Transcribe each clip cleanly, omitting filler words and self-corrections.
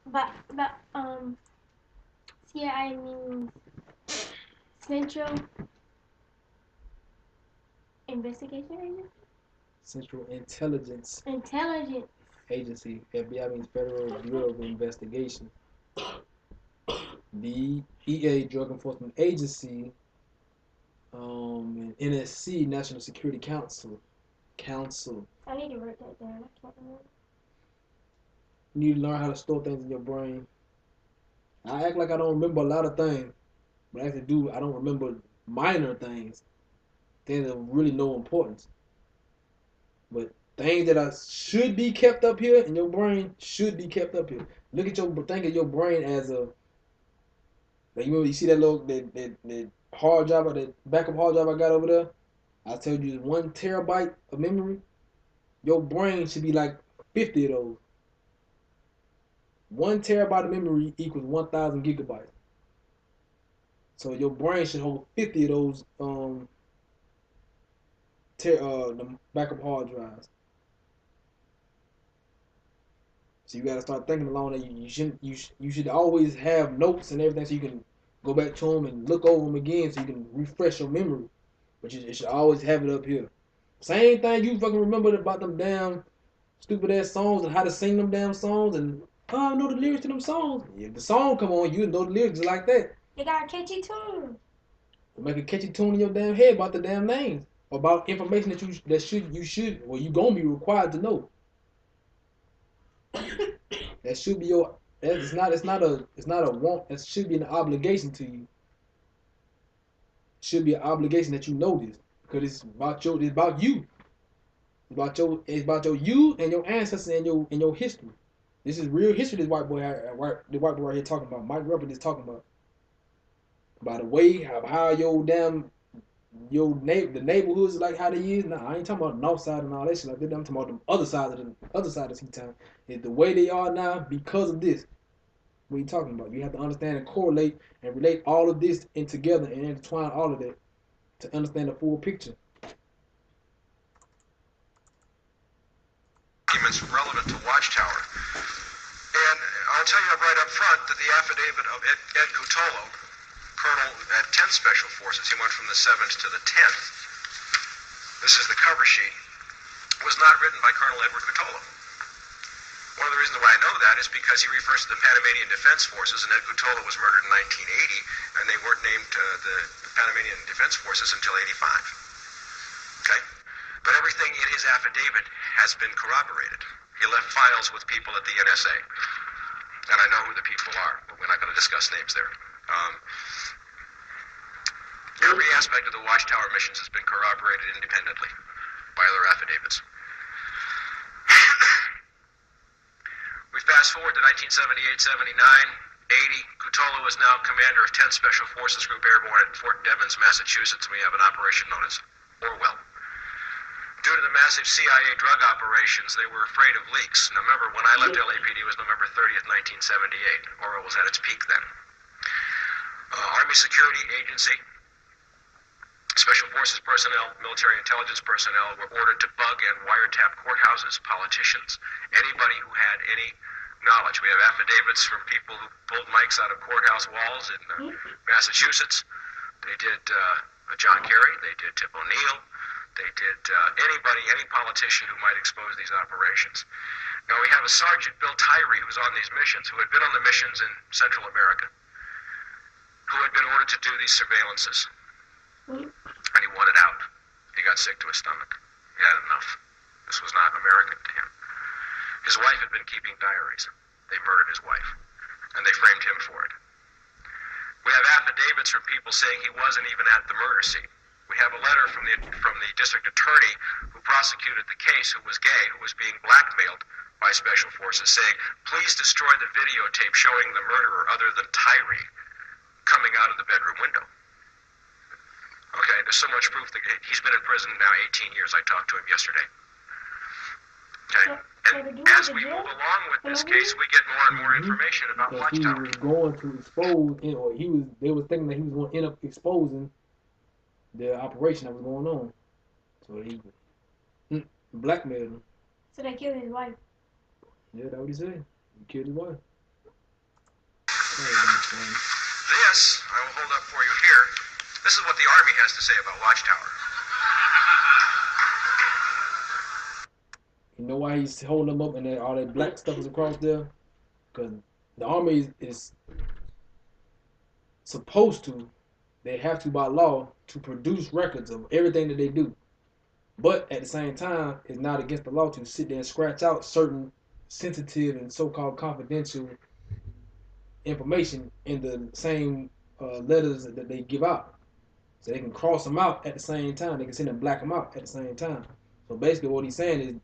But CIA means Central Investigation Agency. Central Intelligence Intelligence. Agency. FBI means Federal Bureau of Investigation. DEA, Drug Enforcement Agency, and NSC, National Security Council. I need to write that down. I can't remember. You need to learn how to store things in your brain. I act like I don't remember a lot of things, but I actually do. I don't remember minor things of really no importance. But things that should be kept up here in your brain should be kept up here. Think of your brain as a like you see that little that hard drive, that backup hard drive I got over there. I told you 1 terabyte of memory. Your brain should be like 50 of those. 1 terabyte of memory equals 1,000 gigabytes. So your brain should hold 50 of those the backup hard drives. So you got to start thinking along that you should always have notes and everything so you can go back to them and look over them again so you can refresh your memory. But you should always have it up here. Same thing you fucking remember about them damn stupid ass songs and how to sing them damn songs and I know the lyrics to them songs. If the song come on, you know the lyrics just like that. They got a catchy tune. Make a catchy tune in your damn head about the damn names, about information you gonna be required to know. That should be your. It's not a want. That should be an obligation to you. It should be an obligation that you know this because it's about you. It's about your you and your ancestors and your history. This is real history. The white boy right here talking about. Mike Ruffin is talking about the way how your damn the neighborhoods like how they is. Nah, I ain't talking about the north side and all that shit like that. I'm talking about the other side of Sea-Town. Is the way they are now because of this. What are you talking about? You have to understand and correlate and relate all of this in together and intertwine all of that to understand the full picture. Documents relevant to Watchtower. And I'll tell you right up front that the affidavit of Ed Cutolo, Colonel at 10th Special Forces, he went from the 7th to the 10th. This is the cover sheet, was not written by Colonel Edward Cutolo. One of the reasons why I know that is because he refers to the Panamanian Defense Forces, and Ed Cutolo was murdered in 1980, and they weren't named the Panamanian Defense Forces until 85. Okay? But everything in his affidavit has been corroborated. He left files with people at the NSA, and I know who the people are, but we're not going to discuss names there. Every aspect of the Watchtower missions has been corroborated independently by other affidavits. We fast forward to 1978-79, 80. Cutolo is now commander of 10th Special Forces Group Airborne at Fort Devens, Massachusetts. We have an operation known as Orwell. Due to the massive CIA drug operations, they were afraid of leaks. Now remember, when I left LAPD, it was November 30th, 1978. Orwell was at its peak then. Army Security Agency, Special Forces personnel, military intelligence personnel were ordered to bug and wiretap courthouses, politicians, anybody who had any knowledge. We have affidavits from people who pulled mics out of courthouse walls in Massachusetts. They did John Kerry. They did Tip O'Neill. They did any politician who might expose these operations. Now we have a Sergeant Bill Tyree who was on these missions, who had been on the missions in Central America, who had been ordered to do these surveillances. And he wanted out. He got sick to his stomach. He had enough. This was not American to him. His wife had been keeping diaries. They murdered his wife, and they framed him for it. We have affidavits from people saying he wasn't even at the murder scene. We have a letter from the district attorney who prosecuted the case, who was gay, who was being blackmailed by special forces, saying, please destroy the videotape showing the murderer other than Tyree coming out of the bedroom window. Okay, there's so much proof that he's been in prison now 18 years. I talked to him yesterday. Okay, and as we move along with this case, we get more and more information about Watchtower. He was going to expose, or they was thinking that he was going to end up exposing the operation that was going on. So he blackmailed him. So they killed his wife. Yeah, that's what he said. He killed his wife. This, I will hold up for you here. This is what the Army has to say about Watchtower. You know why he's holding them up and then all that black stuff is across there? Because the Army is supposed to, they have to by law, to produce records of everything that they do. But at the same time, it's not against the law to sit there and scratch out certain sensitive and so-called confidential information in the same letters that they give out. So they can cross them out at the same time. They can send and black them out at the same time. So basically, what he's saying is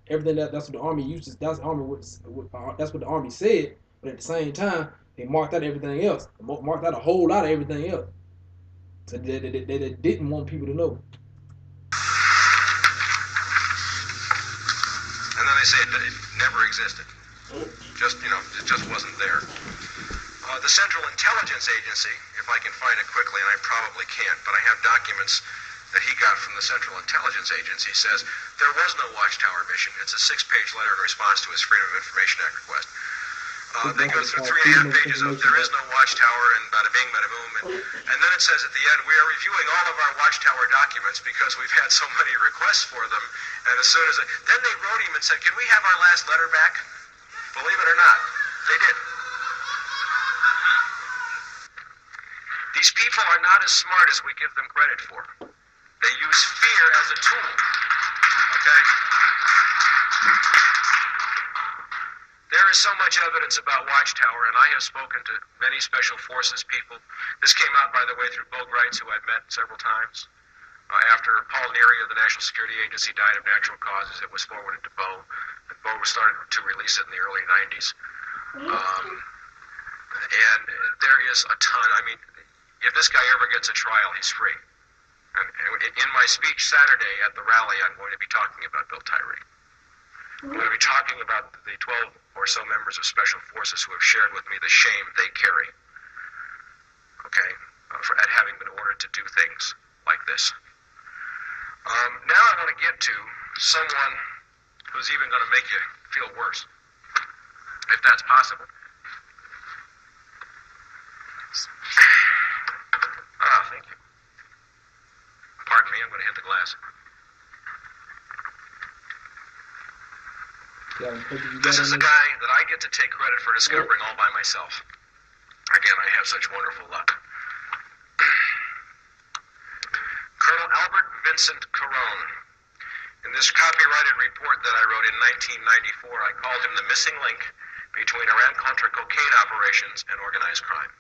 everything that's what the Army uses. That's what the Army said. But at the same time, they marked out everything else. Marked out a whole lot of everything else. So they didn't want people to know. And then they say it never existed. It just wasn't there. The Central Intelligence Agency, if I can find it quickly, and I probably can't, but I have documents that he got from the Central Intelligence Agency, says there was no Watchtower mission. It's a 6-page letter in response to his Freedom of Information Act request. They go through 3.5 pages of there is no Watchtower and bada bing, bada boom. And then it says at the end, we are reviewing all of our Watchtower documents because we've had so many requests for them. And as soon as then they wrote him and said, can we have our last letter back? Believe it or not, they did. These people are not as smart as we give them credit for. They use fear as a tool. Okay? There is so much evidence about Watchtower, and I have spoken to many Special Forces people. This came out, by the way, through Bo Greitz, who I've met several times. After Paul Neary of the National Security Agency died of natural causes, it was forwarded to Bo, and Bo started to release it in the early 90s. And there is a ton. I mean, if this guy ever gets a trial, he's free. And in my speech Saturday at the rally, I'm going to be talking about Bill Tyree. I'm going to be talking about the 12 or so members of Special Forces who have shared with me the shame they carry, okay, at having been ordered to do things like this. Now I want to get to someone who's even going to make you feel worse, if that's possible. Thank you. Pardon me, I'm going to hit the glass. This is a guy that I get to take credit for discovering all by myself. Again, I have such wonderful luck. Colonel Albert Vincent Carone. In this copyrighted report that I wrote in 1994, I called him the missing link between Iran-Contra cocaine operations and organized crime.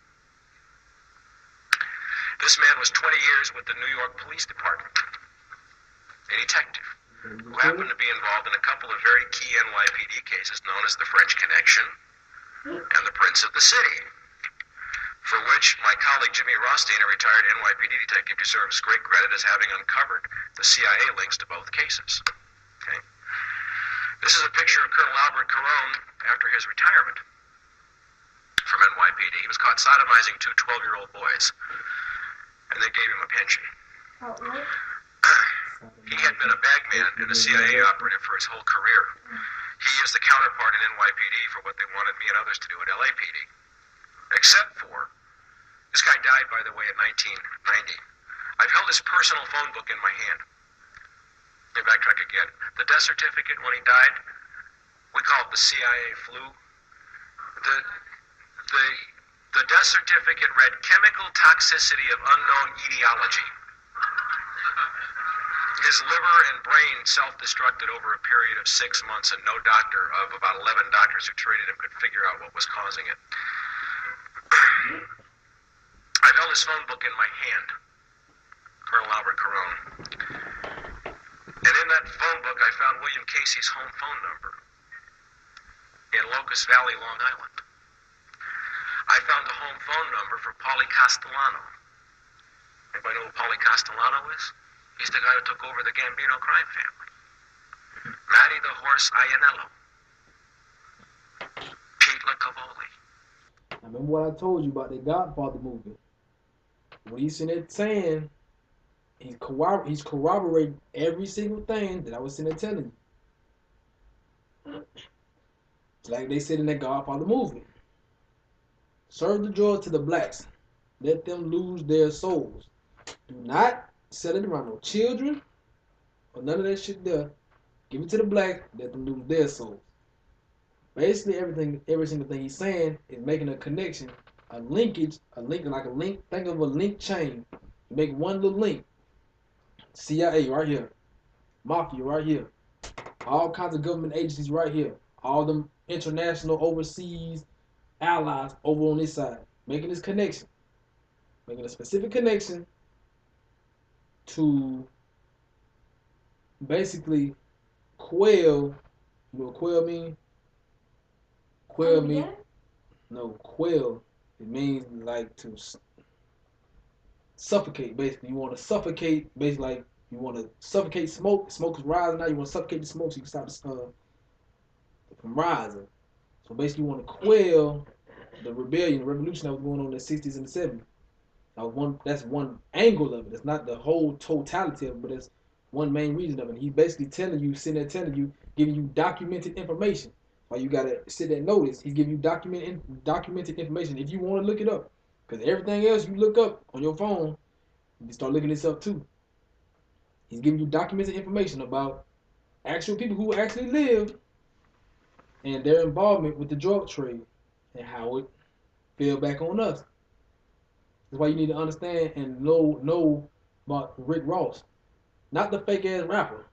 This man was 20 years with the New York Police Department, a detective who happened to be involved in a couple of very key NYPD cases known as the French Connection and the Prince of the City, for which my colleague Jimmy Rothstein, a retired NYPD detective, deserves great credit as having uncovered the CIA links to both cases. Okay. This is a picture of Colonel Albert Carone after his retirement from NYPD. He was caught sodomizing two 12-year-old boys, and they gave him a pension. He had been a bagman and a CIA operative for his whole career. He is the counterpart in NYPD for what they wanted me and others to do at LAPD. Except for, this guy died, by the way, in 1990. I've held his personal phone book in my hand. Let me backtrack again. The death certificate when he died, we call it the CIA flu. The death certificate read chemical toxicity of unknown etiology. His liver and brain self-destructed over a period of 6 months, and no doctor of about 11 doctors who treated him could figure out what was causing it. I've held his phone book in my hand, Colonel Albert Carone. And in that phone book, I found William Casey's home phone number in Locust Valley, Long Island. I found the home phone number for Paulie Castellano. Anybody know who Paulie Castellano is? He's the guy who took over the Gambino crime family. Matty the Horse Ianello. Pete LaCavoli. I remember what I told you about the Godfather movie. What he's in there saying, he's corroborating every single thing that I was sitting there telling you. It's like they said in that Godfather movie. Serve the drugs to the blacks. Let them lose their souls. Do not sell it around no children or none of that shit there. Give it to the blacks. Let them lose their souls. Basically, every single thing he's saying is making a connection, a linkage, a link like a link. Think of a link chain. You make one little link. CIA right here, mafia right here, all kinds of government agencies right here, all them international overseas allies over on this side, making this connection, making a specific connection to basically quell. You know what quell mean? Quell mean no quell. It means like to suffocate. Basically, you want to suffocate. Basically, like you want to suffocate smoke. Smoke is rising now. You want to suffocate the smoke so you can stop from rising. So basically, you want to quell the rebellion, the revolution that was going on in the 60s and the 70s. That's one angle of it. It's not the whole totality of it, but it's one main reason of it. He's basically telling you, sitting there telling you, giving you documented information. Why you gotta sit there and notice. He's giving you documented information if you want to look it up. Because everything else you look up on your phone, you can start looking this up too. He's giving you documented information about actual people who actually lived and their involvement with the drug trade and how it fell back on us. That's why you need to understand and know about Rick Ross. Not the fake ass rapper.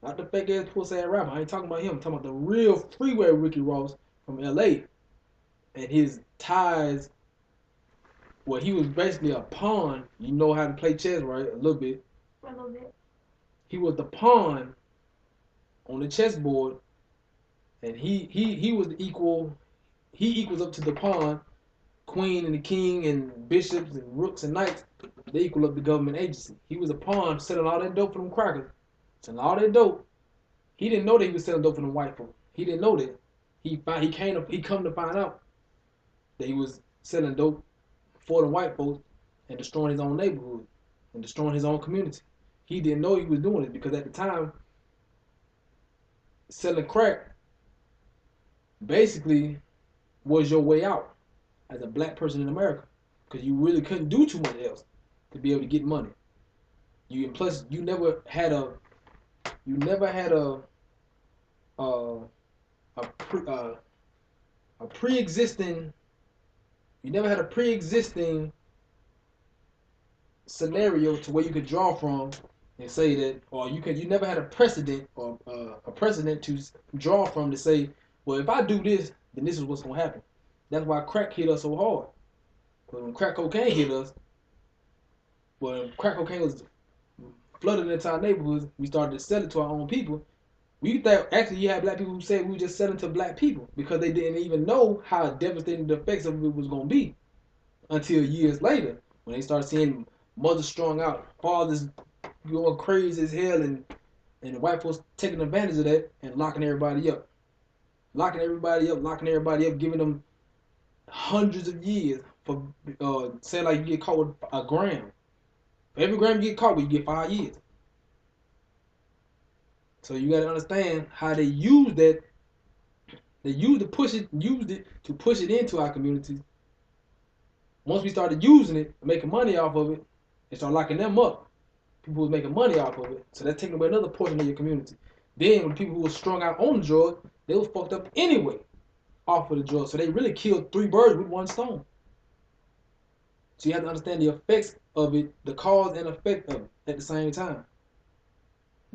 Not the fake ass pussy ass rapper. I ain't talking about him. I'm talking about the real freeway Ricky Ross from LA. And his ties, well, he was basically a pawn. You know how to play chess, right? A little bit. A little bit. He was the pawn on the chessboard, and he was the equal. He equals up to the pawn, queen and the king and bishops and rooks and knights. They equal up the government agency. He was a pawn selling all that dope for them crackers, selling all that dope. He didn't know that he was selling dope for them white folk. He didn't know that. He come to find out that he was selling dope for the white folks and destroying his own neighborhood and destroying his own community. He didn't know he was doing it because at the time, selling crack basically was your way out as a black person in America because you really couldn't do too much else to be able to get money. Plus you never had a a pre-existing scenario to where you could draw from and say that, or you never had a precedent or a precedent to draw from to say, well, if I do this, then this is what's gonna happen. That's why crack hit us so hard. Because when crack cocaine hit us, when crack cocaine was flooded into our neighborhoods, we started to sell it to our own people. We thought actually you had black people who said we were just selling to black people because they didn't even know how devastating the effects of it was gonna be until years later when they started seeing mothers strung out, fathers going crazy as hell, and the white folks taking advantage of that and locking everybody up, giving them hundreds of years for saying like you get caught with a gram. For every gram you get caught with, you get 5 years. So you got to understand how they use that. They used it to push it into our communities. Once we started using it, making money off of it, they started locking them up. People was making money off of it, so that's taking away another portion of your community. Then when people who were strung out on the drug, they was fucked up anyway off of the drug. So they really killed 3 birds with 1 stone. So you have to understand the effects of it, the cause and effect of it at the same time.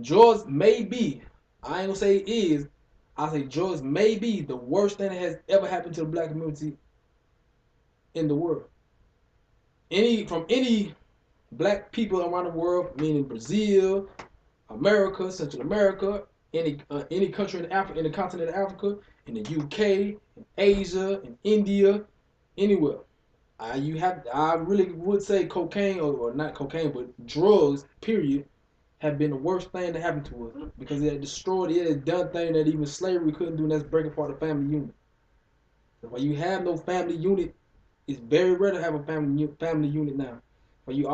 Drugs may be, I ain't gonna say it is, I say drugs may be the worst thing that has ever happened to the black community in the world. From any black people around the world, meaning Brazil, America, Central America, any country in Africa, in the continent of Africa, in the UK, in Asia, in India, anywhere. I really would say cocaine or not cocaine, but drugs, period, have been the worst thing that happened to us because it destroyed, it has done things that even slavery couldn't do, and that's breaking apart the family unit. So when you have no family unit, it's very rare to have a family unit now. But you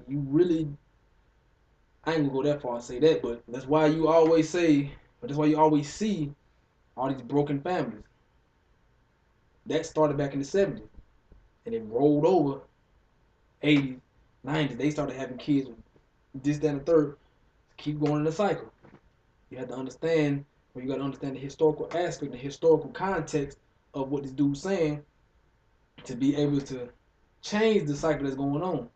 really, I ain't gonna go that far and say that, but that's why you always say, but that's why you always see all these broken families. That started back in the 70s, and it rolled over 80s, 90s. They started having kids with this, that, and the third. Keep going in the cycle. You have to understand, or you got to understand the historical aspect, the historical context of what this dude's saying to be able to change the cycle that's going on.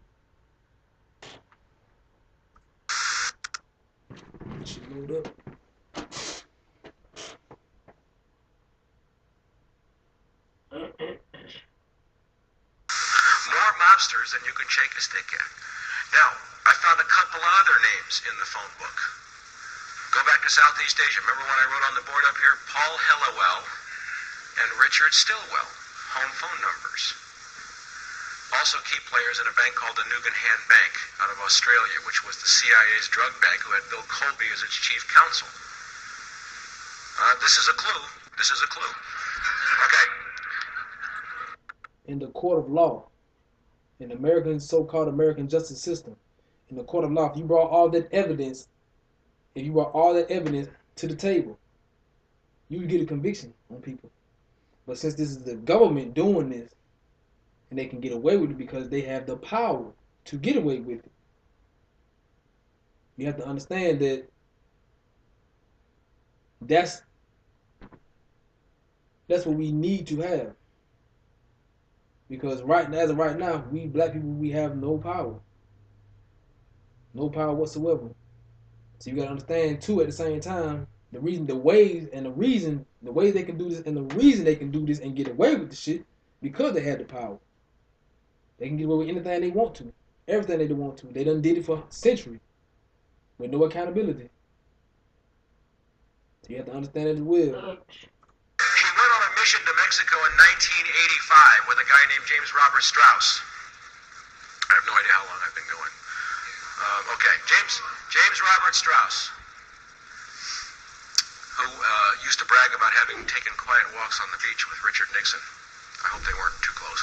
Should load up. More mobsters than you can shake a stick at. Now, I found a couple other names in the phone book. Go back to Southeast Asia. Remember when I wrote on the board up here, Paul Hellawell and Richard Stillwell, home phone numbers. Also key players in a bank called the Nugan Bank out of Australia, which was the CIA's drug bank, who had Bill Colby as its chief counsel. This is a clue. This is a clue. Okay. In the court of law, in the American, so-called American justice system, in the court of law, if you brought all that evidence, to the table, you would get a conviction on people. But since this is the government doing this, and they can get away with it because they have the power to get away with it, you have to understand that that's what we need to have. Because as of right now, we black people, we have no power. No power whatsoever. So you gotta understand too, at the same time, the ways they can do this, and the reason they can do this and get away with the shit, because they have the power. They can get away with anything they want to, everything they want to. They done did it for centuries with no accountability. So you have to understand it as well. He went on a mission to Mexico in 1985 with a guy named James Robert Strauss. I have no idea how long I've been going. Okay, James Robert Strauss, who used to brag about having taken quiet walks on the beach with Richard Nixon. I hope they weren't too close.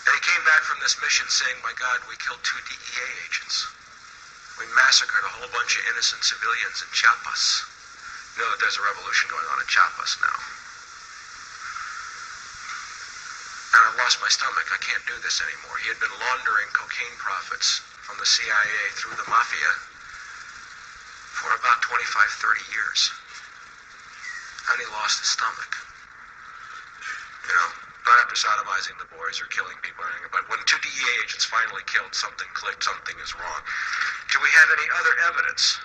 And he came back from this mission saying, "My God, we killed 2 DEA agents. We massacred a whole bunch of innocent civilians in Chiapas." You know that there's a revolution going on in Chiapas now. And I've lost my stomach. I can't do this anymore. He had been laundering cocaine profits from the CIA through the mafia for about 25, 30 years. And he lost his stomach. You know, not after sodomizing the boys or killing people or anything, but when 2 DEA agents finally killed, something clicked, something is wrong. Do we have any other evidence?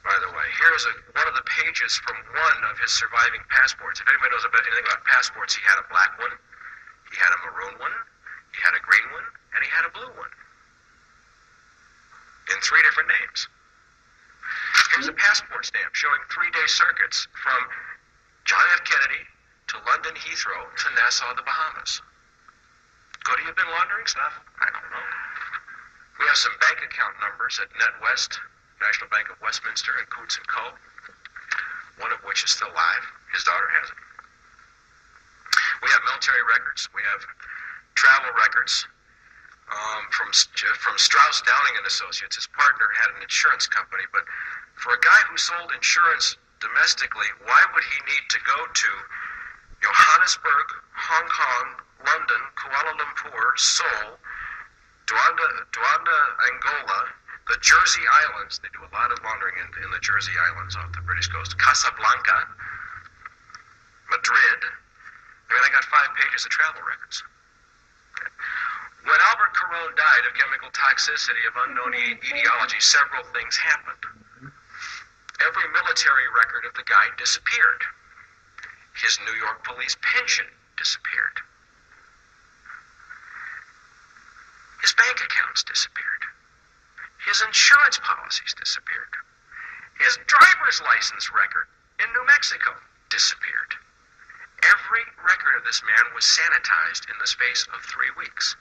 By the way, here's one of the pages from one of his surviving passports. If anybody knows anything about passports, he had a black one, he had a maroon one, he had a green one, and he had a blue one. In 3 different names. Here's a passport stamp showing 3-day circuits from John F. Kennedy to London Heathrow to Nassau, the Bahamas. Could he have been laundering stuff? I don't know. We have some bank account numbers at NetWest, National Bank of Westminster, and Coots & Co., one of which is still live. His daughter has it. We have military records. We have travel records from Strauss, Downing & Associates. His partner had an insurance company, but for a guy who sold insurance domestically, why would he need to go to Johannesburg, Hong Kong, London, Kuala Lumpur, Seoul, Luanda, Angola, the Jersey Islands? They do a lot of laundering in the Jersey Islands off the British coast. Casablanca, Madrid. I mean, I got 5 pages of travel records. Okay. When Albert Caron died of chemical toxicity of unknown etiology, several things happened. Every military record of the guy disappeared. His New York police pension disappeared. His bank accounts disappeared. His insurance policies disappeared. His driver's license record in New Mexico disappeared. Every record of this man was sanitized in the space of 3 weeks.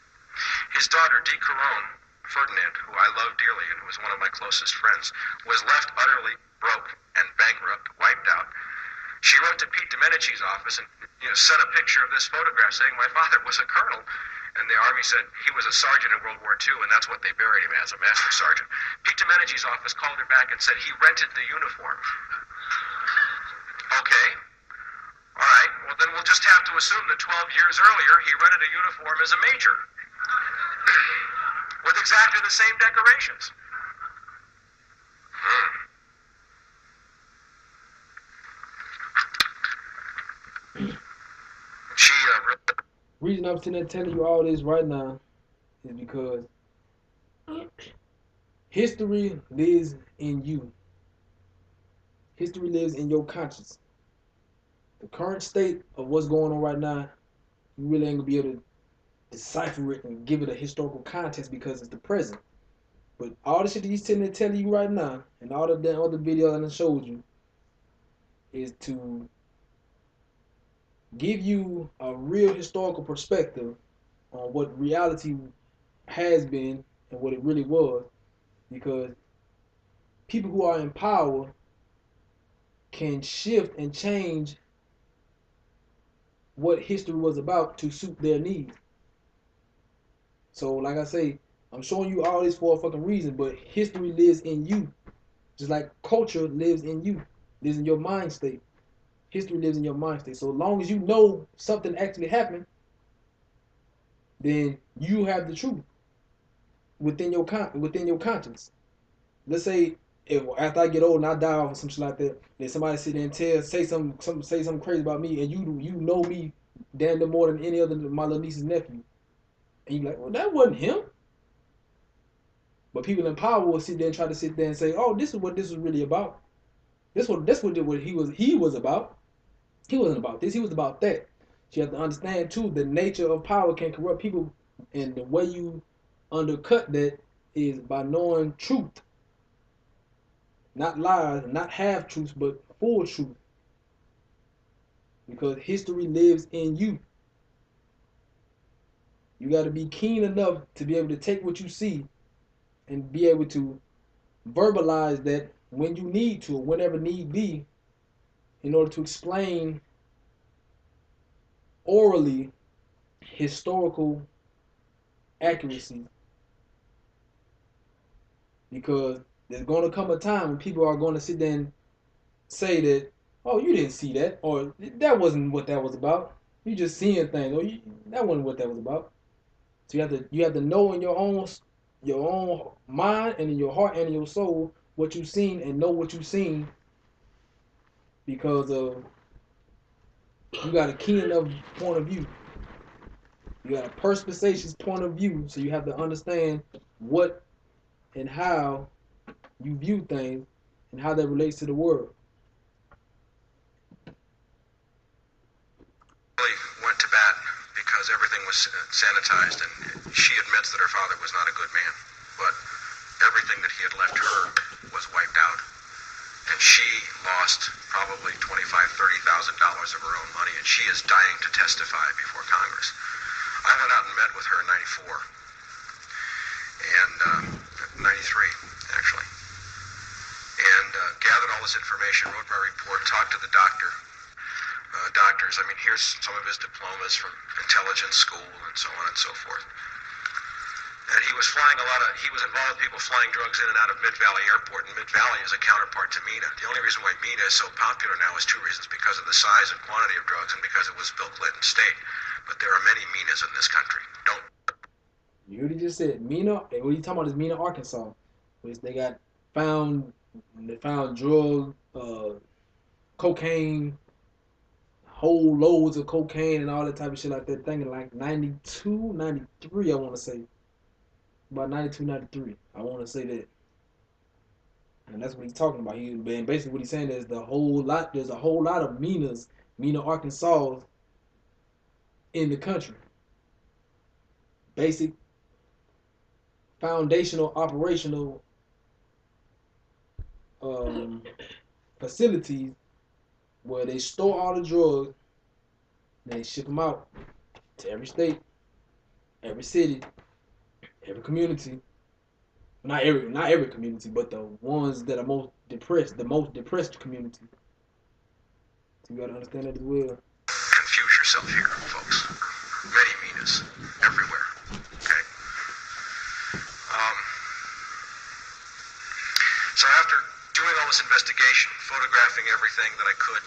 His daughter, Dee Caron, Ferdinand, who I love dearly and who was one of my closest friends, was left utterly broke and bankrupt, wiped out. She wrote to Pete Domenich's office and sent a picture of this photograph saying, "My father was a colonel." And the Army said he was a sergeant in World War II, and that's what they buried him as, a master sergeant. Pete Domenich's office called her back and said he rented the uniform. Okay. to assume that 12 years earlier he rented a uniform as a major with exactly the same decorations. She Reason I'm sitting there telling you all this right now is because history lives in you. History lives in your conscience. The current state of what's going on right now, you really ain't gonna be able to decipher it and give it a historical context because it's the present. But all the shit that he's sitting there telling you right now, and all the other videos I showed you, is to give you a real historical perspective on what reality has been and what it really was. Because people who are in power can shift and change what history was about to suit their needs. So, like I say, I'm showing you all this for a fucking reason, but history lives in you. Just like culture lives in you, lives in your mind state. History lives in your mind state. So long as you know something actually happened, then you have the truth within your conscience. Let's say if after I get old and I die off or some shit like that, then somebody sit there and say something crazy about me, and you know me damn near more than any other of my little niece's nephew, and you like, well, that wasn't him. But people in power will sit there and try to sit there and say, oh, this is what this was really about. That's what he was about. He wasn't about this. He was about that. So you have to understand too, the nature of power can corrupt people, and the way you undercut that is by knowing truth, not lies, not half truths, but full truth. Because history lives in you. You got to be keen enough to be able to take what you see and be able to verbalize that when you need to, or whenever need be, in order to explain orally historical accuracy. Because there's going to come a time when people are going to sit there and say that, oh, you didn't see that, or that wasn't what that was about. You just seeing things, or that wasn't what that was about. So you have to know in your own mind and in your heart and in your soul what you've seen, and know what you've seen, because you got a keen enough point of view. You got a perspicacious point of view, so you have to understand what and how you view things and how that relates to the world. really went to bat because everything was sanitized, and she admits that her father was not a good man, but everything that he had left her was wiped out. And she lost probably $25,000, $30,000 of her own money, and she is dying to testify before Congress. I went out and met with her in 94, and 93, actually, and gathered all this information, wrote my report, talked to the doctors. I mean, here's some of his diplomas from intelligence school and so on and so forth. And he was involved with people flying drugs in and out of Mid-Valley Airport, and Mid-Valley is a counterpart to MENA. The only reason why MENA is so popular now is two reasons: because of the size and quantity of drugs, and because it was Bill Clinton State. But there are many MENAs in this country. You already just said MENA. What you talking about is MENA, Arkansas, which they found drugs, cocaine, whole loads of cocaine and all that type of shit like that. Thinking like 92, 93, I want to say. About 92, 93. I want to say that. And that's what he's talking about. Basically what he's saying is there's a whole lot of MENA, Arkansas in the country. Basic, foundational, operational facilities where they store all the drugs and they ship them out to every state, every city, every community. Not every community, but the ones that are most depressed, the most depressed community. So you gotta understand that as well. Confuse yourself here, folks. Many MENAs everywhere. Okay. So after doing all this investigation, photographing everything that I could,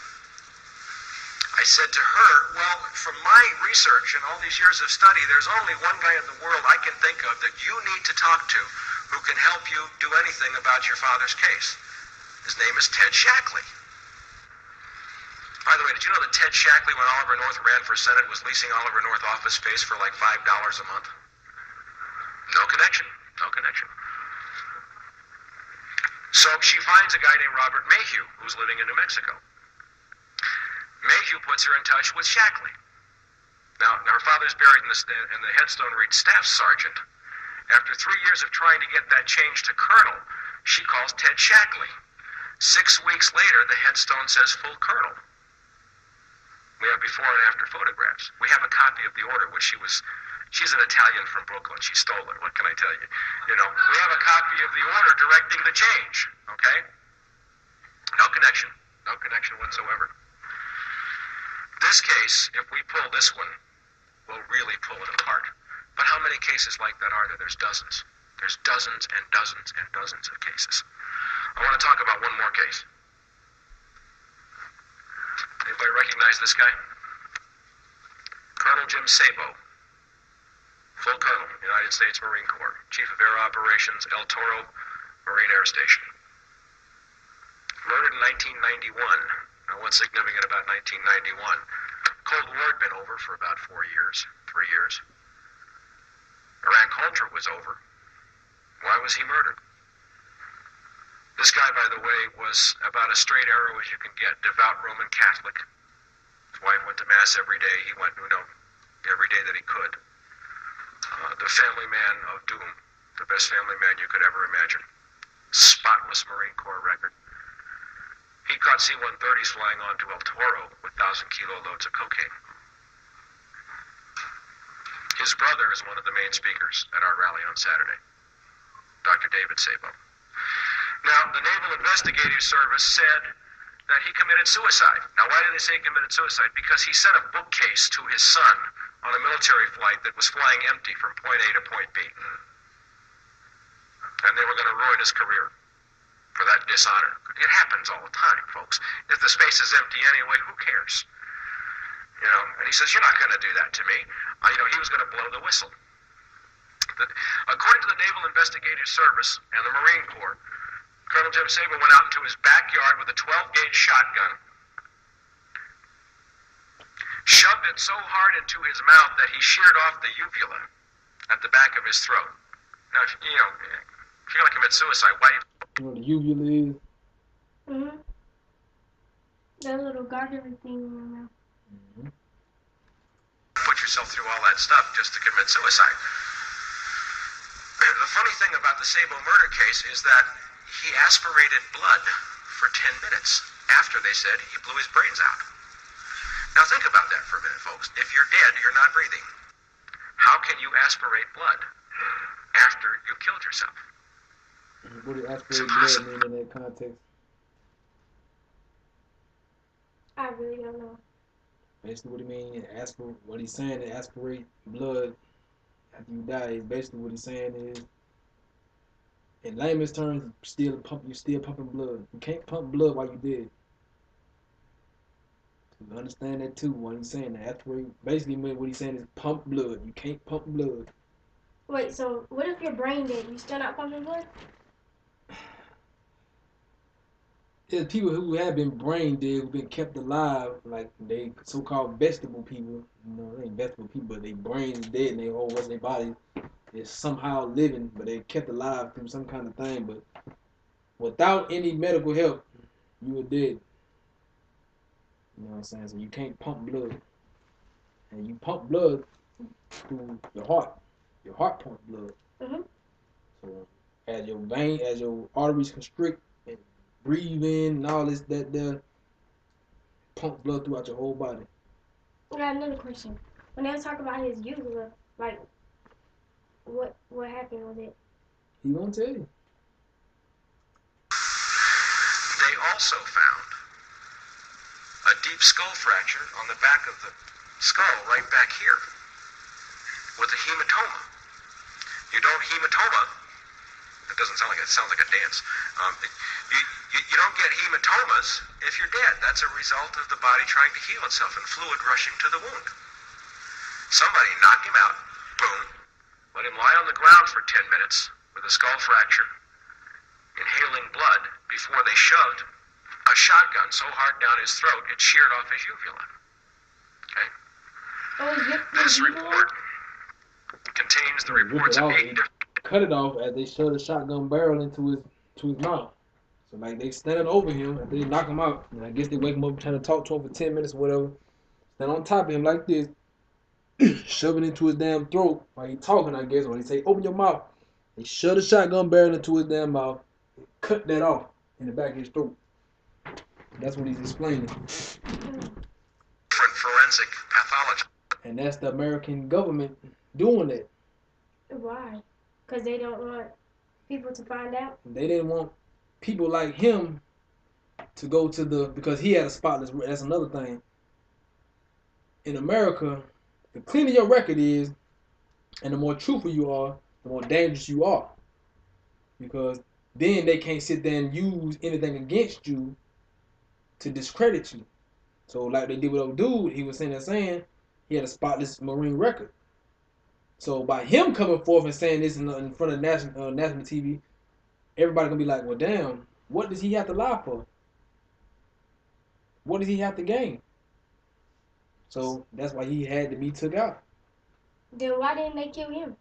I said to her, well, from my research and all these years of study, there's only one guy in the world I can think of that you need to talk to who can help you do anything about your father's case. His name is Ted Shackley. By the way, did you know that Ted Shackley, when Oliver North ran for Senate, was leasing Oliver North office space for like $5 a month? No connection. No connection. So she finds a guy named Robert Mayhew, who's living in New Mexico. Mayhew puts her in touch with Shackley. Now her father's buried in the headstone reads Staff Sergeant. After 3 years of trying to get that changed to Colonel, she calls Ted Shackley. 6 weeks later, the headstone says Full Colonel. We have before and after photographs. We have a copy of the order, which she's an Italian from Brooklyn. She stole it. What can I tell you? You know, we have a copy of the order directing the change. Okay? No connection. No connection whatsoever. This case, if we pull this one, we'll really pull it apart. But how many cases like that are there? There's dozens. There's dozens and dozens and dozens of cases. I want to talk about one more case. Anybody recognize this guy? Colonel Jim Sabo, full colonel, United States Marine Corps, Chief of Air Operations, El Toro Marine Air Station. Murdered in 1991. Now, what's significant about 1991? Cold War had been over for about 4 years, 3 years. Iran-Contra was over. Why was he murdered? This guy, by the way, was about as straight arrow as you can get, devout Roman Catholic. His wife went to Mass every day. He went, every day that he could. The family man of doom, the best family man you could ever imagine. Spotless Marine Corps record. He caught C-130s flying onto El Toro with 1,000-kilo loads of cocaine. His brother is one of the main speakers at our rally on Saturday, Dr. David Sabo. Now, the Naval Investigative Service said that he committed suicide. Now, why did they say he committed suicide? Because he sent a bookcase to his son on a military flight that was flying empty from point A to point B. And they were going to ruin his career for that dishonor. It happens all the time, folks. If the space is empty anyway, who cares? And he says, you're not going to do that to me. He was going to blow the whistle. According to the Naval Investigative Service and the Marine Corps, Colonel Jim Sabo went out into his backyard with a 12-gauge shotgun, shoved it so hard into his mouth that he sheared off the uvula at the back of his throat. Now, if you're going to commit suicide, why do you... You know what the uvula is? Mm-hmm. That little gargling thing in your mouth. Mm-hmm. Put yourself through all that stuff just to commit suicide? The funny thing about the Sabo murder case is that he aspirated blood for 10 minutes after they said he blew his brains out. Now think about that for a minute, folks. If you're dead, you're not breathing. How can you aspirate blood after you've killed yourself? What did aspirate blood mean in that context? I really don't know. Basically, what he mean, what he's saying is aspirate blood after you die. Is basically what he's saying is, in layman's terms, you're still pumping blood. You can't pump blood while you're dead. You understand that too. What he's saying, aspirate, basically what he's saying is pump blood. You can't pump blood. Wait, so what if your brain dead? You still not pumping blood? There's people who have been brain dead, who've been kept alive, like they so-called vegetable people. They ain't vegetable people, but their brains dead and they whole rest of their body is somehow living, but they're kept alive through some kind of thing. But without any medical help, you are dead. You know what I'm saying? So you can't pump blood. And you pump blood through your heart. Your heart pumps blood. Mm-hmm. So as your arteries constrict and breathe in and all this, that pump blood throughout your whole body. I got another question. When they was talking about his uvula, like, what happened with it? He won't tell you. They also found a deep skull fracture on the back of the skull, right back here, with a hematoma. You don't hematoma. It doesn't sound like it. It sounds like a dance. You don't get hematomas if you're dead. That's a result of the body trying to heal itself and fluid rushing to the wound. Somebody knocked him out, boom, let him lie on the ground for 10 minutes with a skull fracture, inhaling blood before they shoved a shotgun so hard down his throat it sheared off his uvula. Okay? This report contains the reports of 8 different... Cut it off as they shoved a shotgun barrel into his mouth. So like they standing over him, and they knock him out. And I guess they wake him up trying to talk to him for 10 minutes or whatever. Stand on top of him like this, shove it into his damn throat while he talking, I guess. Or they say, open your mouth. They shove the shotgun barrel into his damn mouth, cut that off in the back of his throat. That's what he's explaining. Different forensic pathology. And that's the American government doing that. Why? Because they don't want people to find out? They didn't want people like him to go to the, because he had a spotless, that's another thing. In America, the cleaner your record is, and the more truthful you are, the more dangerous you are. Because then they can't sit there and use anything against you to discredit you. So like they did with old dude, he was saying he had a spotless Marine record. So by him coming forth and saying this in front of national TV, everybody gonna be like, well, damn, what does he have to lie for? What does he have to gain? So that's why he had to be took out. Then why didn't they kill him?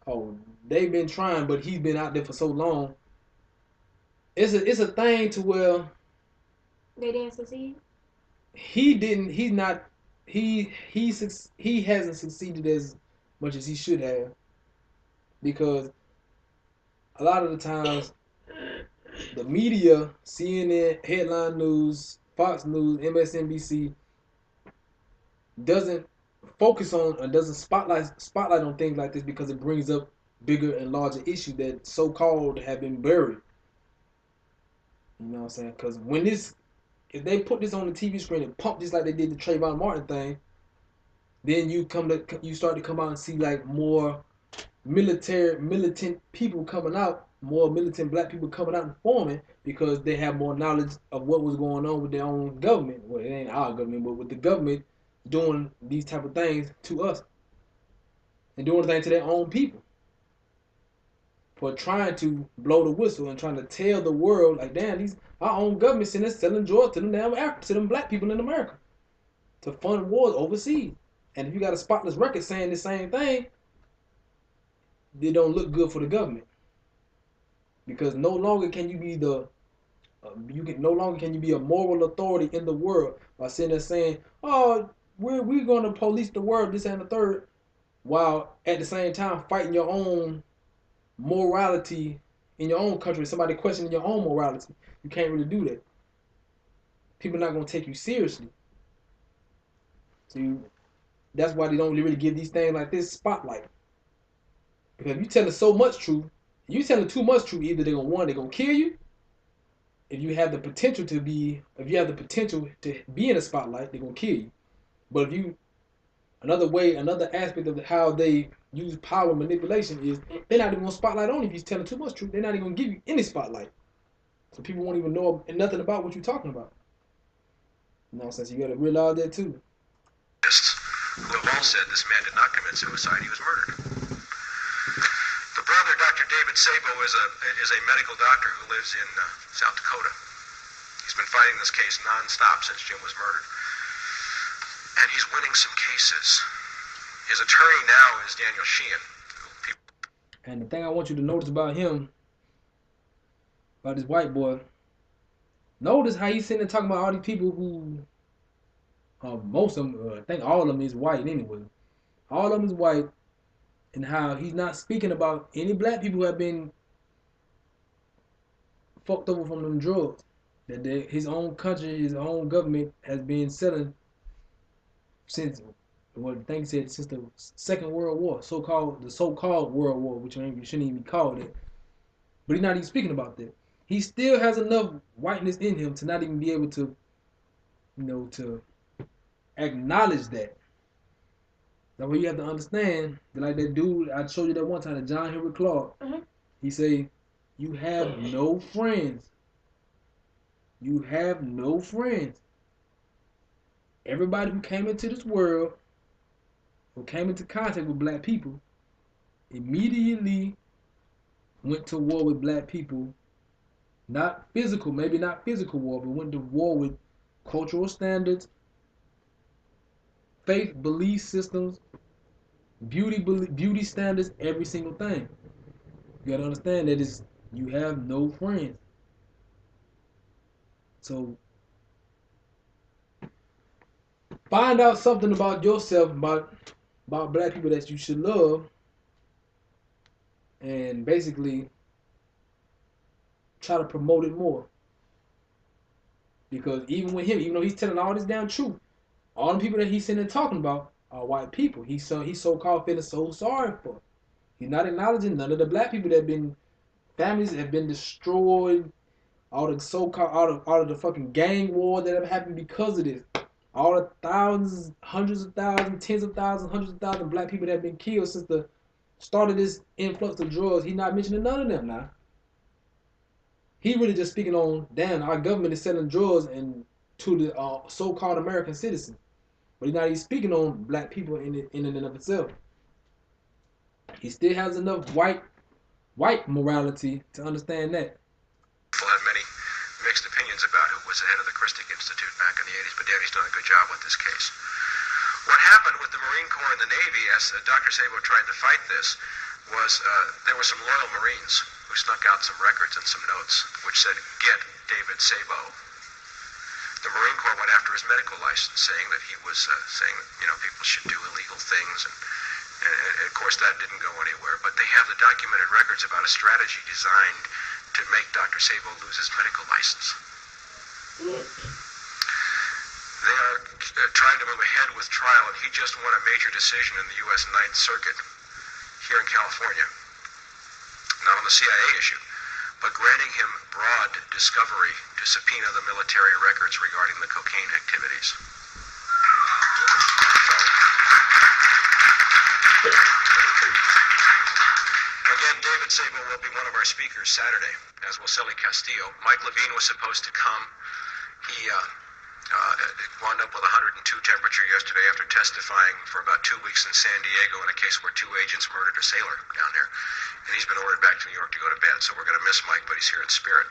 Oh, they've been trying, but he's been out there for so long. It's a thing to where they didn't succeed. He didn't. He's not. He hasn't succeeded as much as he should have, because a lot of the times the media, CNN, Headline News, Fox News, MSNBC, doesn't focus on and doesn't spotlight on things like this because it brings up bigger and larger issues that so-called have been buried. You know what I'm saying? Because when this, if they put this on the TV screen and pump this like they did the Trayvon Martin thing, then you start to come out and see like more militant people coming out, more militant black people coming out and forming, because they have more knowledge of what was going on with their own government. Well, it ain't our government, but with the government doing these type of things to us and doing things to their own people, for trying to blow the whistle and trying to tell the world like, damn, these our own government sitting there selling drugs to them damn Africans, to them black people in America, to fund wars overseas. And if you got a spotless record saying the same thing, they don't look good for the government, because no longer can you be no longer can you be a moral authority in the world by sitting there saying, oh, we're going to police the world, this and the third, while at the same time fighting your own morality in your own country. Somebody questioning your own morality. You can't really do that. People are not going to take you seriously. So that's why they don't really give these things like this spotlight. Because if you telling so much truth, you telling too much truth, either they're gonna kill you. If you have the potential to be in a spotlight, they're gonna kill you. But if another aspect of how they use power manipulation is they're not even gonna spotlight on you if you're telling too much truth. They're not even gonna give you any spotlight, so people won't even know nothing about what you're talking about. Nonsense. You gotta realize that too. Who have all said this man did not commit suicide; he was murdered. The brother, Dr. David Sabo, is a medical doctor who lives in South Dakota. He's been fighting this case nonstop since Jim was murdered. And he's winning some cases. His attorney now is Daniel Sheehan. And the thing I want you to notice about him, about this white boy, notice how he's sitting there talking about all these people who, most of them, I think all of them is white anyway. All of them is white. And how he's not speaking about any black people who have been fucked over from them drugs that his own country, his own government has been selling since, well, the thing said, since the Second World War, the so-called World War, which you shouldn't even be called it. But he's not even speaking about that. He still has enough whiteness in him to not even be able to, to acknowledge that. That's what you have to understand. Like that dude I showed you that one time, John Henry Clark. Mm-hmm. He say, you have no friends You have no friends. Everybody who came into this world, who came into contact with black people, immediately went to war with black people. Not physical, maybe not physical war, but went to war with cultural standards, faith, belief systems, beauty standards, every single thing. You gotta understand that is you have no friends. So find out something about yourself, about black people that you should love, and basically try to promote it more. Because even with him, even though he's telling all this damn truth, all the people that he's sitting there talking about are white people. He's so called feeling so sorry for. He's not acknowledging none of the black people that have been families have been destroyed. All the so-called all of the fucking gang war that have happened because of this. All the thousands, hundreds of thousands, tens of thousands, hundreds of thousands of black people that have been killed since the start of this influx of drugs. He's not mentioning none of them now. He really just speaking on, damn, our government is selling drugs and to the so-called American citizens. But he's not even speaking on black people in and of itself. He still has enough white morality to understand that. People had many mixed opinions about who was the head of the Christic Institute back in the 80s, but Danny's done a good job with this case. What happened with the Marine Corps and the Navy, as Dr. Sabo tried to fight this, was there were some loyal Marines who snuck out some records and some notes which said, "Get David Sabo." The Marine Corps went after his medical license, saying that he was saying that people should do illegal things, and of course that didn't go anywhere. But they have the documented records about a strategy designed to make Dr. Sabo lose his medical license. They are trying to move ahead with trial, and he just won a major decision in the U.S. Ninth Circuit here in California, not on the CIA issue, but granting him broad discovery to subpoena the military records regarding the cocaine activities. Again, David Sabo will be one of our speakers Saturday, as will Celly Castillo. Mike Levine was supposed to come. He wound up with 102 temperature yesterday after testifying for about 2 weeks in San Diego in a case where 2 agents murdered a sailor down there. And he's been ordered back to New York to go to bed, so we're going to miss Mike, but he's here in spirit.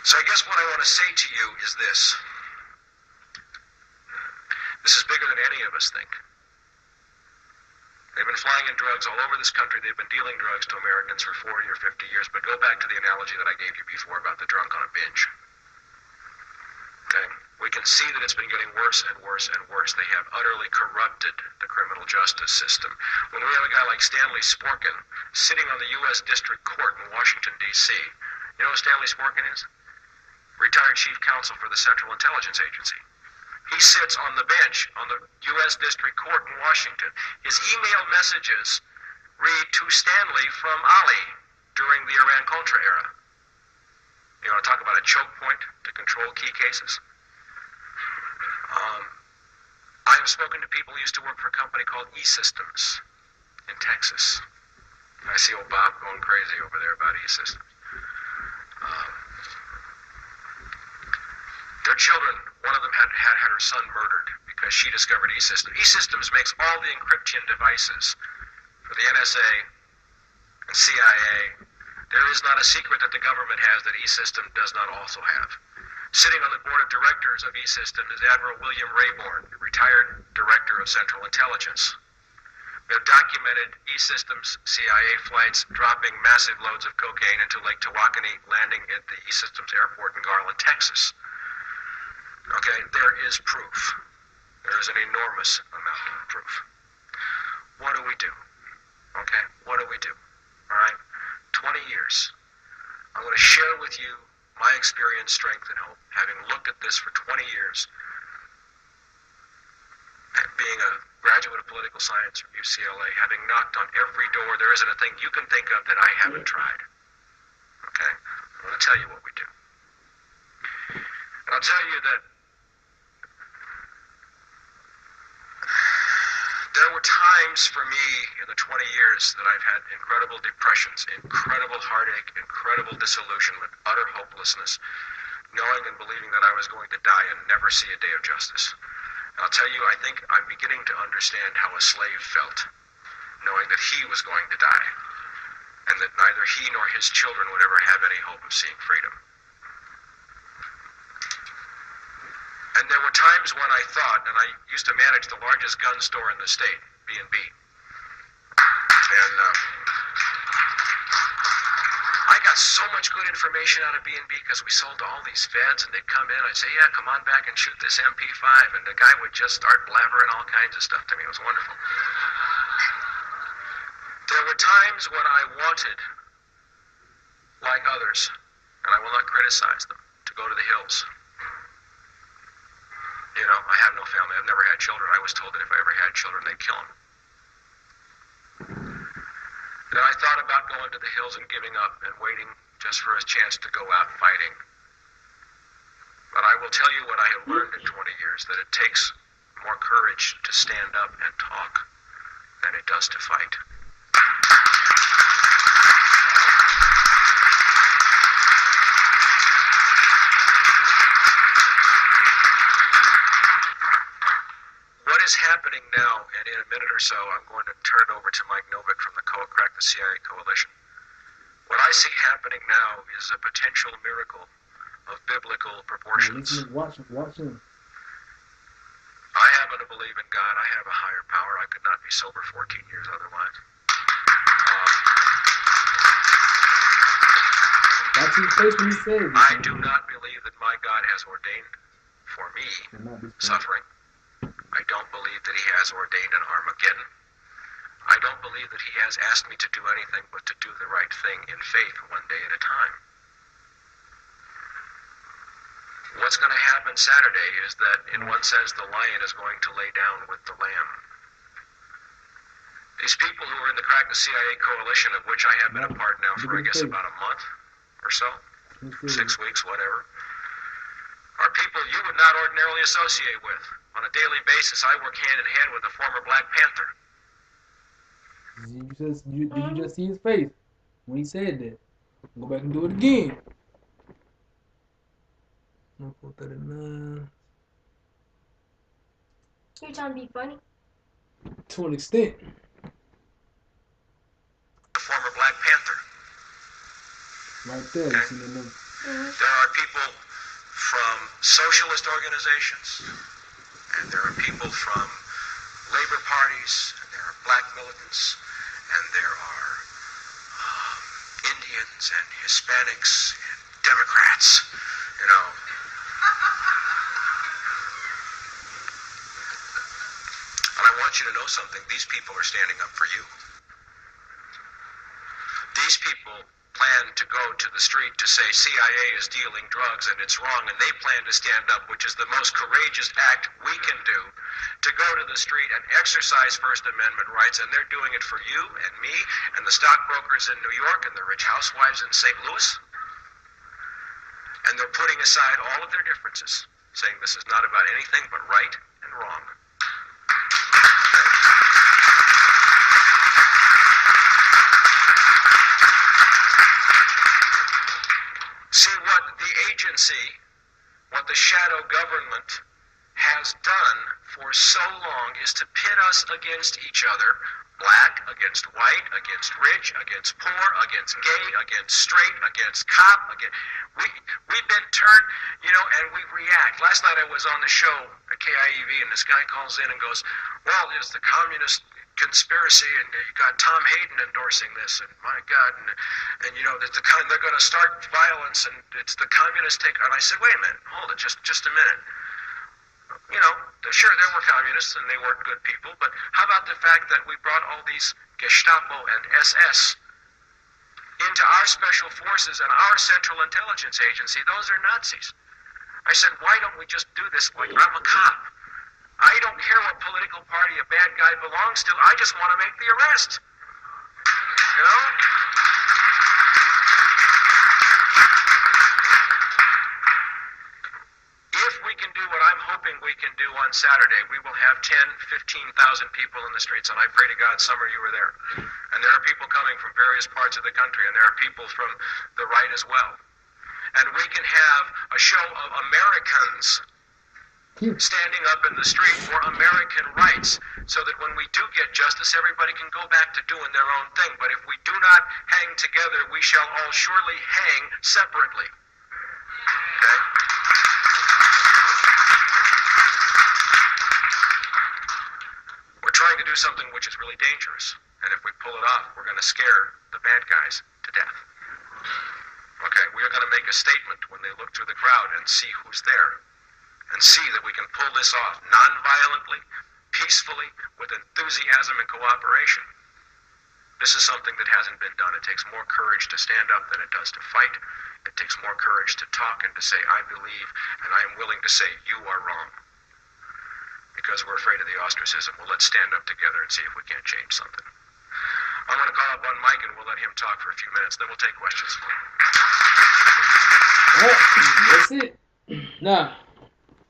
So I guess what I want to say to you is this. This is bigger than any of us think. They've been flying in drugs all over this country. They've been dealing drugs to Americans for 40 or 50 years, but go back to the analogy that I gave you before about the drunk on a binge. Okay? We can see that it's been getting worse and worse and worse. They have utterly corrupted the criminal justice system. When we have a guy like Stanley Sporkin sitting on the U.S. District Court in Washington, D.C., you know who Stanley Sporkin is? Retired Chief Counsel for the Central Intelligence Agency. He sits on the bench on the U.S. District Court in Washington. His email messages read to Stanley from Ali during the Iran-Contra era. You want to talk about a choke point to control key cases? I have spoken to people who used to work for a company called E-Systems in Texas. I see old Bob going crazy over there about E-Systems. Their children, one of them had her son murdered because she discovered E-Systems. E-Systems makes all the encryption devices for the NSA and CIA. There is not a secret that the government has that E-System does not also have. Sitting on the board of directors of E-System is Admiral William Rayborn, retired director of Central Intelligence. We have documented E-Systems CIA flights dropping massive loads of cocaine into Lake Tawakoni, landing at the E-Systems airport in Garland, Texas. Okay, there is proof. There is an enormous amount of proof. What do we do? Okay, what do we do? All right, 20 years. I'm going to share with you my experience, strength, and hope, having looked at this for 20 years, being a graduate of political science from UCLA, having knocked on every door, there isn't a thing you can think of that I haven't tried. Okay? I'm going to tell you what we do. And I'll tell you that there were times for me in the 20 years that I've had incredible depressions, incredible heartache, incredible disillusionment, utter hopelessness. knowing and believing that I was going to die and never see a day of justice. And I'll tell you, I think I'm beginning to understand how a slave felt, knowing that he was going to die, and that neither he nor his children would ever have any hope of seeing freedom. And there were times when I thought, and I used to manage the largest gun store in the state, B&B, and I got so much good information out of B&B because we sold to all these feds, and they'd come in, I'd say, yeah, come on back and shoot this MP5, and the guy would just start blabbering all kinds of stuff to me. It was wonderful. There were times when I wanted, like others, and I will not criticize them, to go to the hills. You know, I have no family. I've never had children. I was told that if I ever had children, they'd kill them. Then I thought about going to the hills and giving up and waiting just for a chance to go out fighting. But I will tell you what I have learned in 20 years, that it takes more courage to stand up and talk than it does to fight. What is happening now, and in a minute or so, I'm going to turn it over to Mike Novick from the Crack the CIA Coalition. What I see happening now is a potential miracle of biblical proportions. Watch him. I happen to believe in God. I have a higher power. I could not be sober 14 years otherwise. That's his face when he said it. I do not believe that my God has ordained for me suffering. I don't believe that he has ordained an Armageddon. I don't believe that he has asked me to do anything but to do the right thing in faith one day at a time. What's going to happen Saturday is that, in one sense, the lion is going to lay down with the lamb. These people who are in the Crack the CIA Coalition, of which I have been a part now for, I guess, about a month or so, 6 weeks, whatever, are people you would not ordinarily associate with. On a daily basis, I work hand in hand with a former Black Panther. Did you just see his face when he said that? Go back and do it again. 439. You trying to be funny? To an extent. A former Black Panther. Right there, you see the number. There are people from socialist organizations, and there are people from labor parties, and there are black militants, and there are Indians and Hispanics and Democrats, you know. And I want you to know something. These people are standing up for you. These people plan to go to the street to say CIA is dealing drugs and it's wrong, and they plan to stand up, which is the most courageous act we can do, to go to the street and exercise First Amendment rights, and they're doing it for you and me and the stockbrokers in New York and the rich housewives in St. Louis. And they're putting aside all of their differences, saying this is not about anything but right and wrong. See, what the agency, what the shadow government has done for so long is to pit us against each other, black against white, against rich, against poor, against gay, against straight, against cop. We've been turned, you know, and we react. Last night I was on the show at KIEV, and this guy calls in and goes, well, it's the communist conspiracy, and you got Tom Hayden endorsing this, and my God, and you know, they're going to start violence, and it's the communist take. And I said, wait a minute, hold it, just a minute. You know, sure, there were communists, and they weren't good people, but how about the fact that we brought all these Gestapo and SS into our special forces and our Central Intelligence Agency? Those are Nazis. I said, why don't we just do this like I'm a cop? I don't care what political party a bad guy belongs to. I just want to make the arrest. You know? If we can do what I'm hoping we can do on Saturday, we will have 10, 15,000 people in the streets, and I pray to God some of you are there. And there are people coming from various parts of the country, and there are people from the right as well. and we can have a show of Americans standing up in the street for American rights, so that when we do get justice, everybody can go back to doing their own thing. But if we do not hang together, we shall all surely hang separately. Okay? We're trying to do something which is really dangerous, and if we pull it off, we're going to scare the bad guys to death. Okay, we are going to make a statement when they look through the crowd and see who's there, and see that we can pull this off non-violently, peacefully, with enthusiasm and cooperation. This is something that hasn't been done. It takes more courage to stand up than it does to fight. It takes more courage to talk and to say, I believe, and I am willing to say, you are wrong. Because we're afraid of the ostracism. Well, let's stand up together and see if we can't change something. I'm going to call up on Mike, and we'll let him talk for a few minutes. Then we'll take questions. Well, that's it. Now,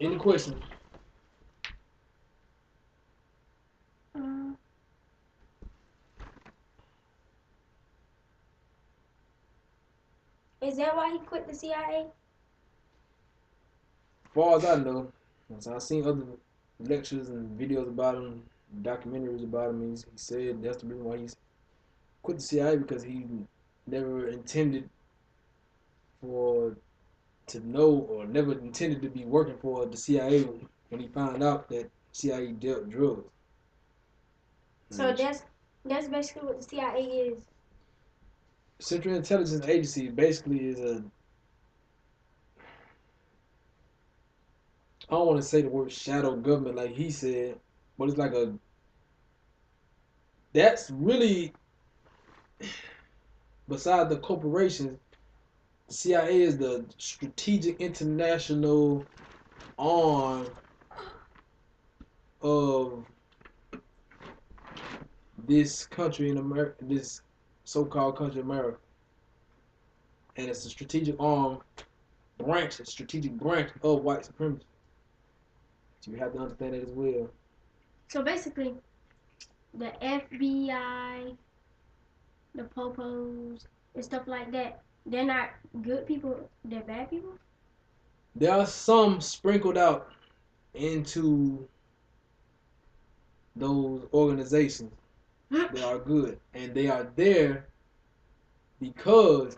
any questions? Is that why he quit the CIA? As far as I know, I've seen other lectures and videos about him, documentaries about him. He said that's the reason why he quit the CIA, because he never intended to know, or never intended to be working for the CIA when he found out that CIA dealt drugs. So that's basically what the CIA is. Central Intelligence Agency basically is I don't want to say the word shadow government like he said, but it's like that's really, beside the corporations, the CIA is the strategic international arm of this country in America, this so-called country America. And it's a strategic strategic branch of white supremacy. So you have to understand that as well. So basically, the FBI, the popos, and stuff like that, they're not good people, they're bad people? There are some sprinkled out into those organizations that are good, and they are there because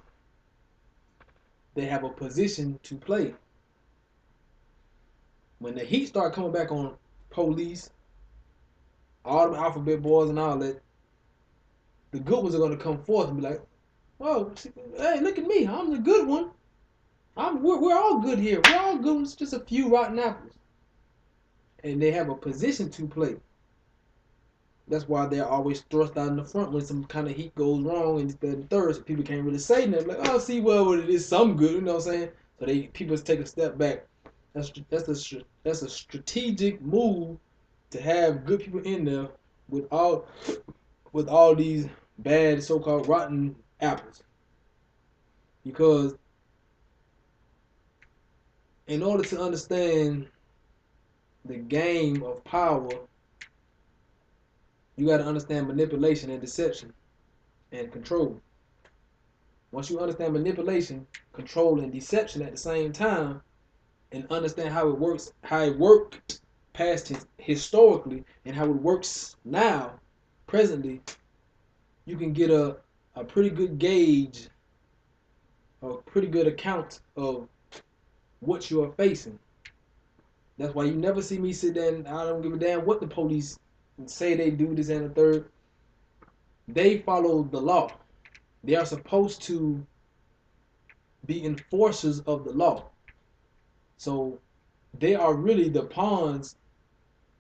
they have a position to play. When the heat start coming back on police, all the alphabet boys and all that, the good ones are going to come forth and be like, "Whoa, hey, look at me! I'm the good one. We're all good here. We're all good. It's just a few rotten apples." And they have a position to play. That's why they're always thrust out in the front when some kind of heat goes wrong and the third, so people can't really say nothing. Like, oh, see, well, it is some good, you know what I'm saying? So people take a step back. That's a strategic move to have good people in there with all these bad so-called rotten apples. Because in order to understand the game of power, you got to understand manipulation and deception and control. Once you understand manipulation, control, and deception at the same time, and understand how it works, how it worked past historically, and how it works now, presently, you can get a pretty good gauge, a pretty good account of what you are facing. That's why you never see me sit there and I don't give a damn what the police say they do, this and the third. They follow the law. They are supposed to be enforcers of the law. So they are really the pawns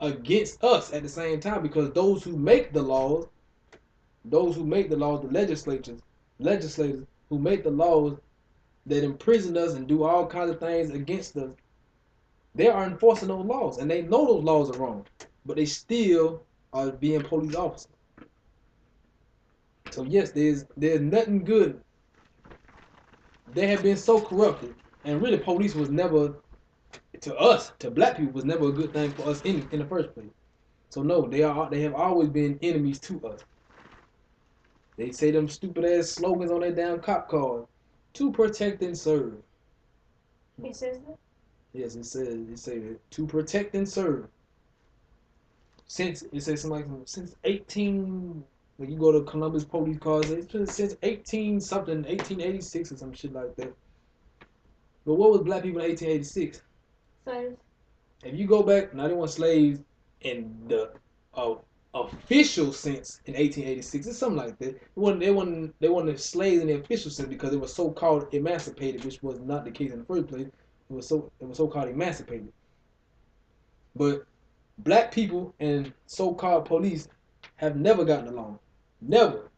against us at the same time, because those who make the laws, the legislators who make the laws that imprison us and do all kinds of things against us, they are enforcing those laws, and they know those laws are wrong, but they still are being police officers. So yes, there's nothing good. They have been so corrupted, and really, police was never, to us, to black people, was never a good thing for us in the first place. So no, they have always been enemies to us. They say them stupid ass slogans on their damn cop cars: to protect and serve. It says that. Yes, it says to protect and serve. Since it says something like since 18, like you go to Columbus police cars, it's been since 18 something, 1886 or some shit like that. But what was black people in 1886? Slaves. If you go back, now they want slaves in the uh, official sense in 1886. It's something like that. They weren't slaves in the official sense because it was so called emancipated, which was not the case in the first place. It was so called emancipated. But black people and so called police have never gotten along. Never.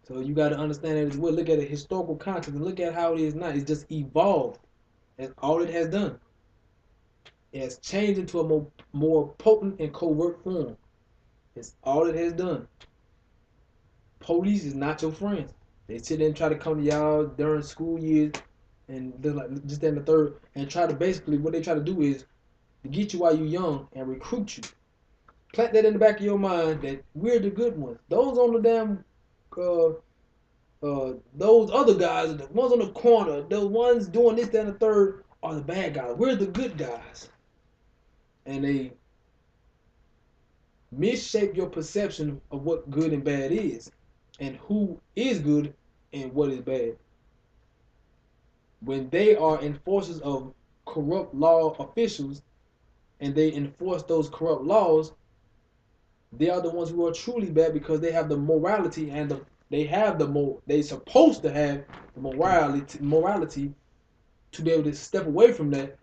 So you got to understand that as well. Look at the historical context and look at how it is now. It's just evolved. That's all it has done. It has changed into a more potent and covert form. It's all it has done. Police is not your friends. They sit there and try to come to y'all during school years and they're like just in the third and try to basically what they try to do is to get you while you're young and recruit you. Plant that in the back of your mind that we're the good ones. Those on the damn those other guys, the ones on the corner, the ones doing this, that, and the third are the bad guys. We're the good guys. And they misshape your perception of what good and bad is and who is good and what is bad. When they are enforcers of corrupt law officials and they enforce those corrupt laws, they are the ones who are truly bad because they have the morality and they supposed to have the morality to be able to step away from that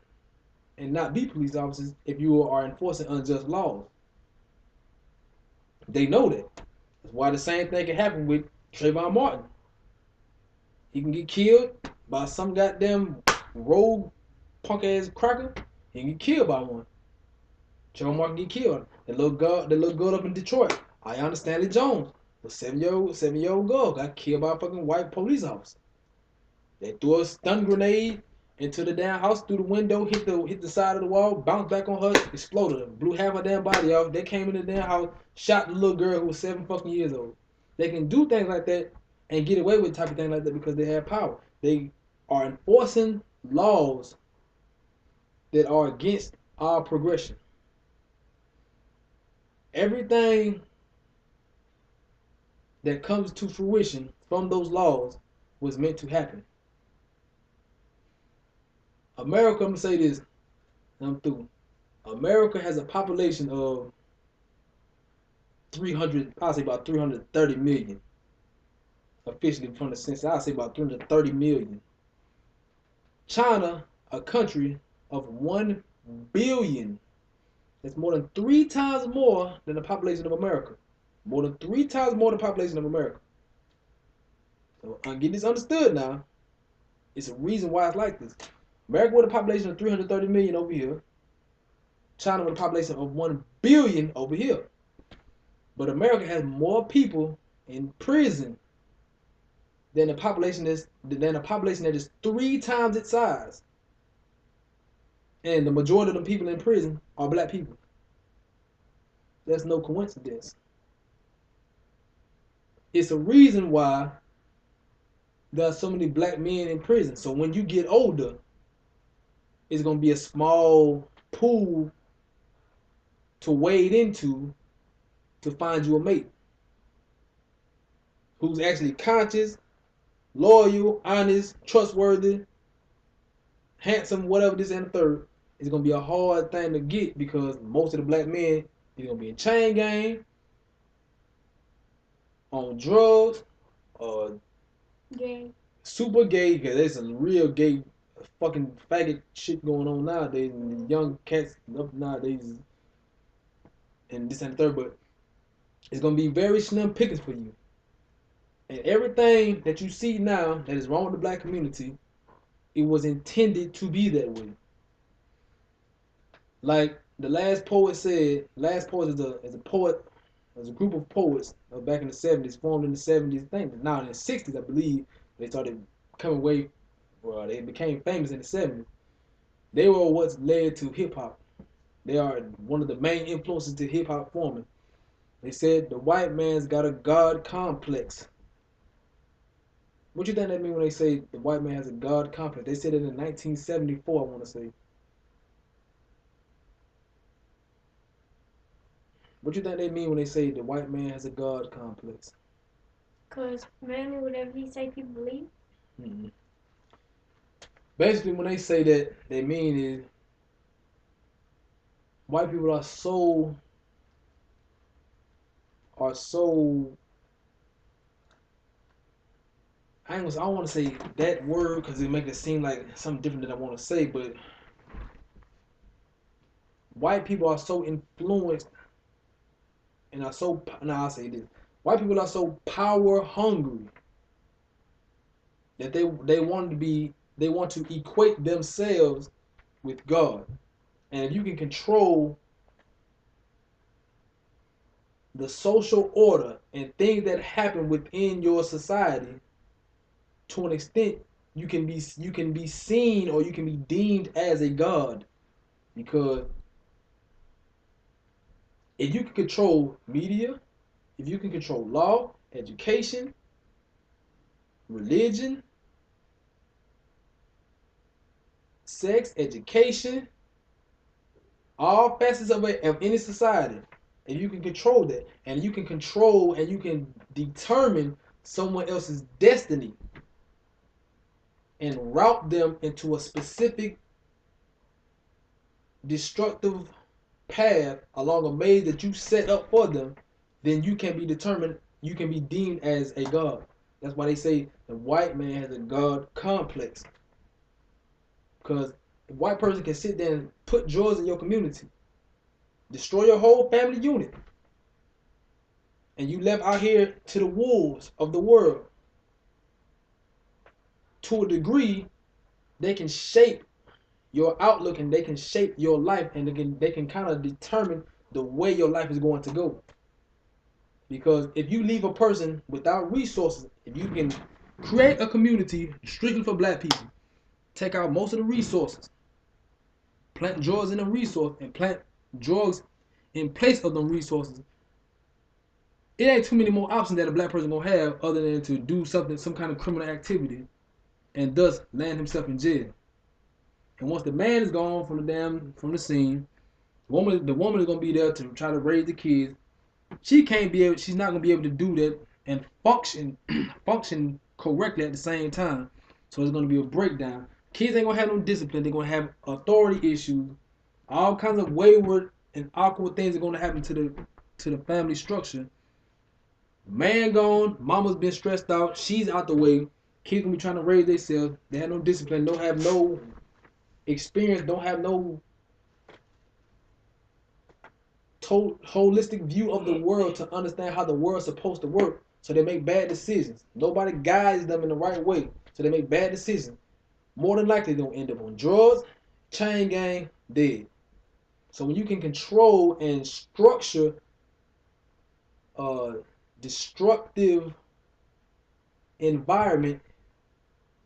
and not be police officers if you are enforcing unjust laws. They know that. That's why the same thing can happen with Trayvon Martin. He can get killed by some goddamn rogue punk ass cracker. He can get killed by one. Trayvon Martin get killed. The little girl up in Detroit, Ayanna Stanley Jones, the seven-year-old girl got killed by a fucking white police officer. They threw a stun grenade into the damn house through the window, hit the side of the wall, bounced back on her, exploded her, blew half her damn body off. They came in the damn house, shot the little girl who was 7 fucking years old. They can do things like that and get away with type of thing like that because they have power. They are enforcing laws that are against our progression. Everything that comes to fruition from those laws was meant to happen. America, I'm gonna say this, and I'm through. America has a population of 300, I'll say about 330 million. Officially from the census, I'll say about 330 million. China, a country of 1 billion. That's more than 3 times more than the population of America. More than 3 times more than the population of America. So I'm getting this understood now. It's a reason why it's like this. America with a population of 330 million over here. China with a population of 1 billion over here. But America has more people in prison than a population that is 3 times its size. And the majority of the people in prison are black people. That's no coincidence. It's a reason why there are so many black men in prison. So when you get older, it's gonna be a small pool to wade into to find you a mate who's actually conscious, loyal, honest, trustworthy, handsome, whatever this and the third. It's gonna be a hard thing to get because most of the black men is gonna be in chain gang, on drugs, or Gay. super gay. Because there's some real gay, fucking faggot shit going on nowadays, and the young cats up nowadays, and this and the third. But it's gonna be very slim pickings for you. And everything that you see now that is wrong with the black community, it was intended to be that way. Like the last poet said, last poet is a poet, as a group of poets back in the 70s, formed in the 70s. I think now in the 60s, I believe they started coming away. Well, they became famous in the 70s. They were what's led to hip hop. They are one of the main influences to hip hop forming. They said the white man's got a God complex. What you think that mean when they say the white man has a God complex? They said it in 1974, I want to say. What you think they mean when they say the white man has a God complex? Cause mainly whatever he say, people believe. Mm-hmm. Basically, when they say that, they mean is white people are so. I don't want to say that word because it make it seem like something different than I want to say, but white people are so influenced and are so. Now I say this: white people are so power hungry that they want to equate themselves with God, and if you can control the social order and things that happen within your society to an extent, you can be seen or you can be deemed as a god, because if you can control media, if you can control law, education, religion, sex, education, all facets of any society, if you can control that, and you can control and you can determine someone else's destiny and route them into a specific destructive path along a maze that you set up for them, then you can be determined, you can be deemed as a god. That's why they say the white man has a god complex. Because the white person can sit there and put drugs in your community, destroy your whole family unit, and you left out here to the wolves of the world. To a degree, they can shape your outlook and they can shape your life, and they can kind of determine the way your life is going to go. Because if you leave a person without resources, if you can create a community strictly for black people, take out most of the resources, plant drugs in the resource, and plant drugs in place of them resources, it ain't too many more options that a black person gonna have other than to do something, some kind of criminal activity, and thus land himself in jail. And once the man is gone from the scene, the woman is gonna be there to try to raise the kids. She's not gonna be able to do that and function correctly at the same time. So it's gonna be a breakdown. Kids ain't gonna have no discipline. They're gonna have authority issues. All kinds of wayward and awkward things are gonna happen to the family structure. Man gone, mama's been stressed out, she's out the way. Kids gonna be trying to raise themselves. They have no discipline, don't have no experience, don't have no holistic view of the world to understand how the world's supposed to work. So they make bad decisions. Nobody guides them in the right way. So they make bad decisions. More than likely they're gonna end up on drugs, chain gang, dead. So when you can control and structure a destructive environment,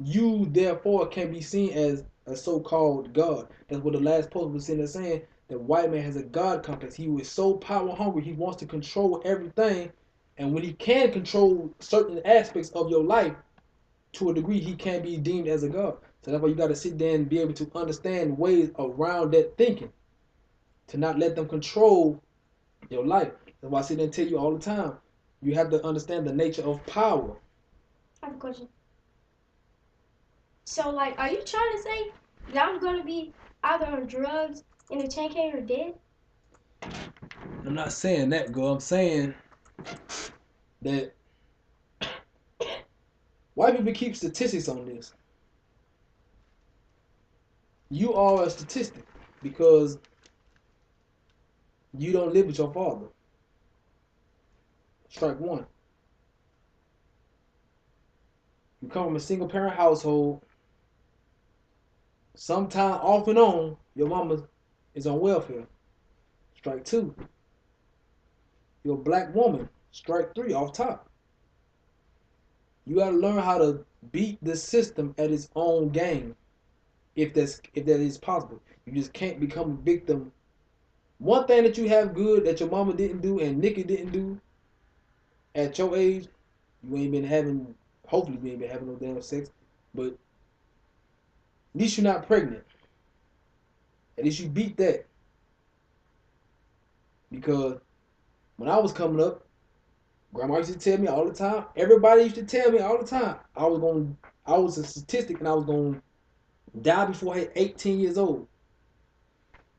you therefore can be seen as a so-called God. That's what the last post was sitting there saying. The white man has a God complex. He was so power hungry. He wants to control everything. And when he can control certain aspects of your life to a degree, he can be deemed as a God. So that's why you got to sit there and be able to understand ways around that thinking, to not let them control your life. That's why I sit there and tell you all the time, you have to understand the nature of power. I have a question. So, like, are you trying to say that I'm gonna be either on drugs in the chain gang or dead? I'm not saying that, girl. I'm saying that white people keep statistics on this. You are a statistic because you don't live with your father. Strike one. You come from a single parent household. Sometime off and on, your mama is on welfare. Strike two. You're a black woman. Strike three off top. You gotta learn how to beat the system at its own game. If that is possible. You just can't become a victim. One thing that you have good that your mama didn't do and Nikki didn't do at your age, you ain't been having Hopefully you ain't been having no damn sex, but at least you're not pregnant. At least you beat that. Because when I was coming up, grandma used to tell me all the time. Everybody used to tell me all the time. I was a statistic, and I was gonna die before I hit 18 years old.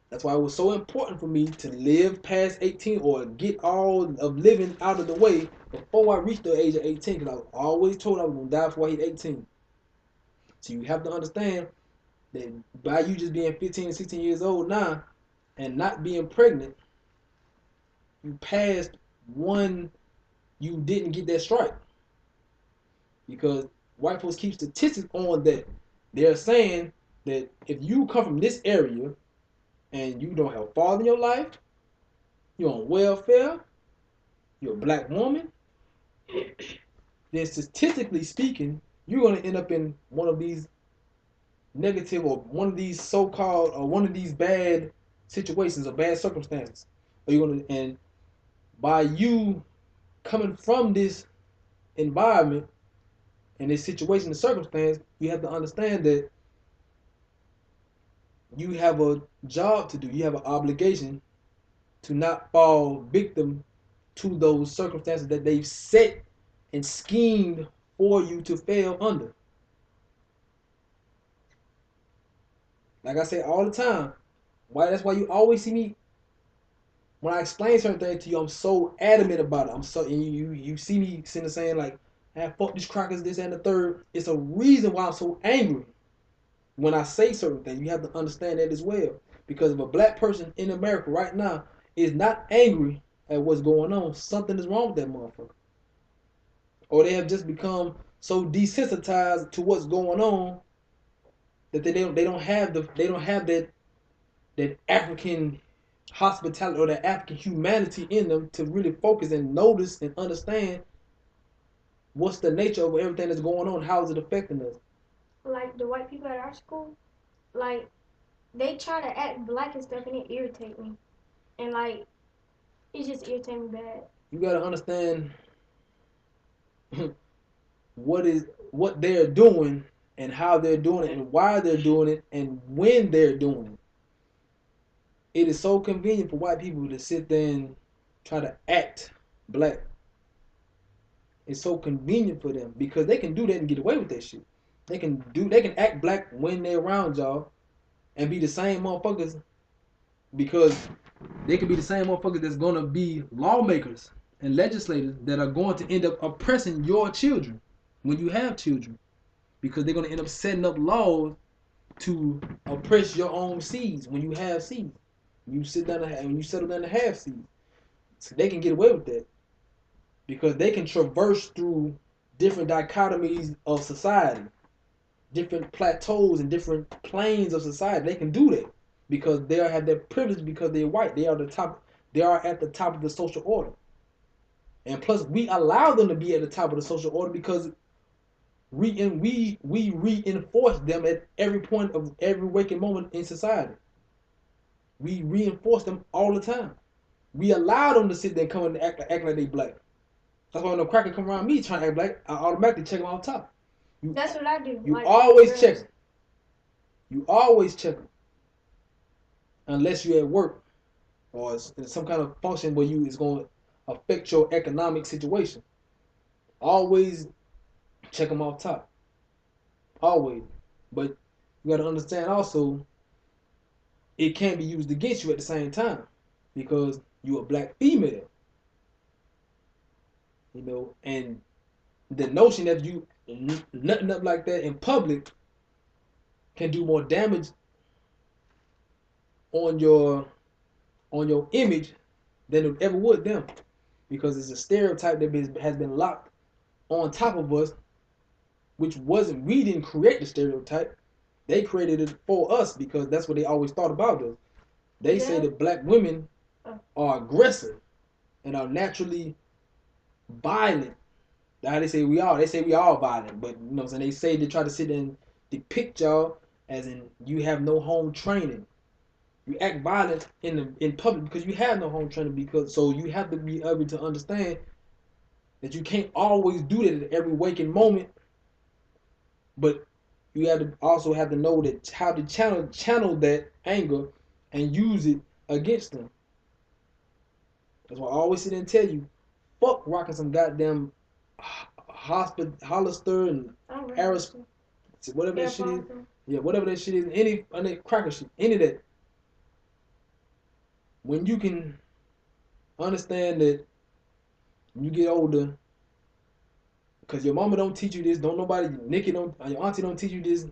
That's why it was so important for me to live past 18 or get all of living out of the way before I reached the age of 18. Because I was always told I was gonna die before I hit 18. So you have to understand that by you just being 15 and 16 years old now and not being pregnant, you passed one, you didn't get that strike. Because white folks keep statistics on that. They're saying that if you come from this area and you don't have a father in your life, you're on welfare, you're a black woman, then statistically speaking, you're going to end up in one of these negative or one of these so-called or one of these bad situations or bad circumstances. Or you're going to, and by you coming from this environment and this situation and circumstance, you have to understand that you have a job to do. You have an obligation to not fall victim to those circumstances that they've set and schemed for you to fail under. Like I say all the time, why that's why you always see me when I explain certain things to you, I'm so adamant about it. I'm so and you see me sitting there saying like, ah, fuck these crackers, this and the third. It's a reason why I'm so angry when I say certain things. You have to understand that as well. Because if a black person in America right now is not angry at what's going on, something is wrong with that motherfucker. Or they have just become so desensitized to what's going on that they don't have that African hospitality or that African humanity in them to really focus and notice and understand what's the nature of everything that's going on, how is it affecting us. Like the white people at our school, like they try to act black and stuff, and it irritates me. And like it just irritates me bad. You gotta understand what they're doing and how they're doing it and why they're doing it and when they're doing it. It is so convenient for white people to sit there and try to act black. It's so convenient for them because they can do that and get away with that shit. They can act black when they're around y'all and be the same motherfuckers because they can be the same motherfuckers that's gonna be lawmakers and legislators that are going to end up oppressing your children when you have children because they're gonna end up setting up laws to oppress your own seeds when you have seeds. You sit down and you settle down to have seeds. So they can get away with that because they can traverse through different dichotomies of society, different plateaus and different planes of society. They can do that because they have that privilege because they're white. They are the top. They are at the top of the social order. And plus, we allow them to be at the top of the social order because we reinforce them at every point of every waking moment in society. We reinforce them all the time. We allow them to sit there and come and act like they black. That's why when a cracker come around me trying to act black, I automatically check them off top. That's what I do. You like, always check them. You always check them. Unless you're at work or it's some kind of function where it's going to affect your economic situation. Always check them off top. Always. But you got to understand also, it can't be used against you at the same time because you're a black female. You know, and the notion that you nutting up like that in public can do more damage on your image than it ever would them, because it's a stereotype that has been locked on top of us, which wasn't, we didn't create the stereotype. They created it for us because that's what they always thought about us. They say that black women are aggressive and are naturally violent. That's how they say we are. They say we are violent, but you know what I'm saying? They say they try to sit and depict y'all as in you have no home training. You act violent in public because you have no home training, because so you have to be able to understand that you can't always do that at every waking moment But you have to also have to know that how to channel that anger and use it against them. That's why I always sit and tell you, fuck rocking some goddamn Hollister and Aris, whatever that shit is. Yeah, whatever that shit is, any cracker shit, any of that. When you can understand that when you get older, because your mama don't teach you this, don't nobody, Nikki don't, your auntie don't teach you this.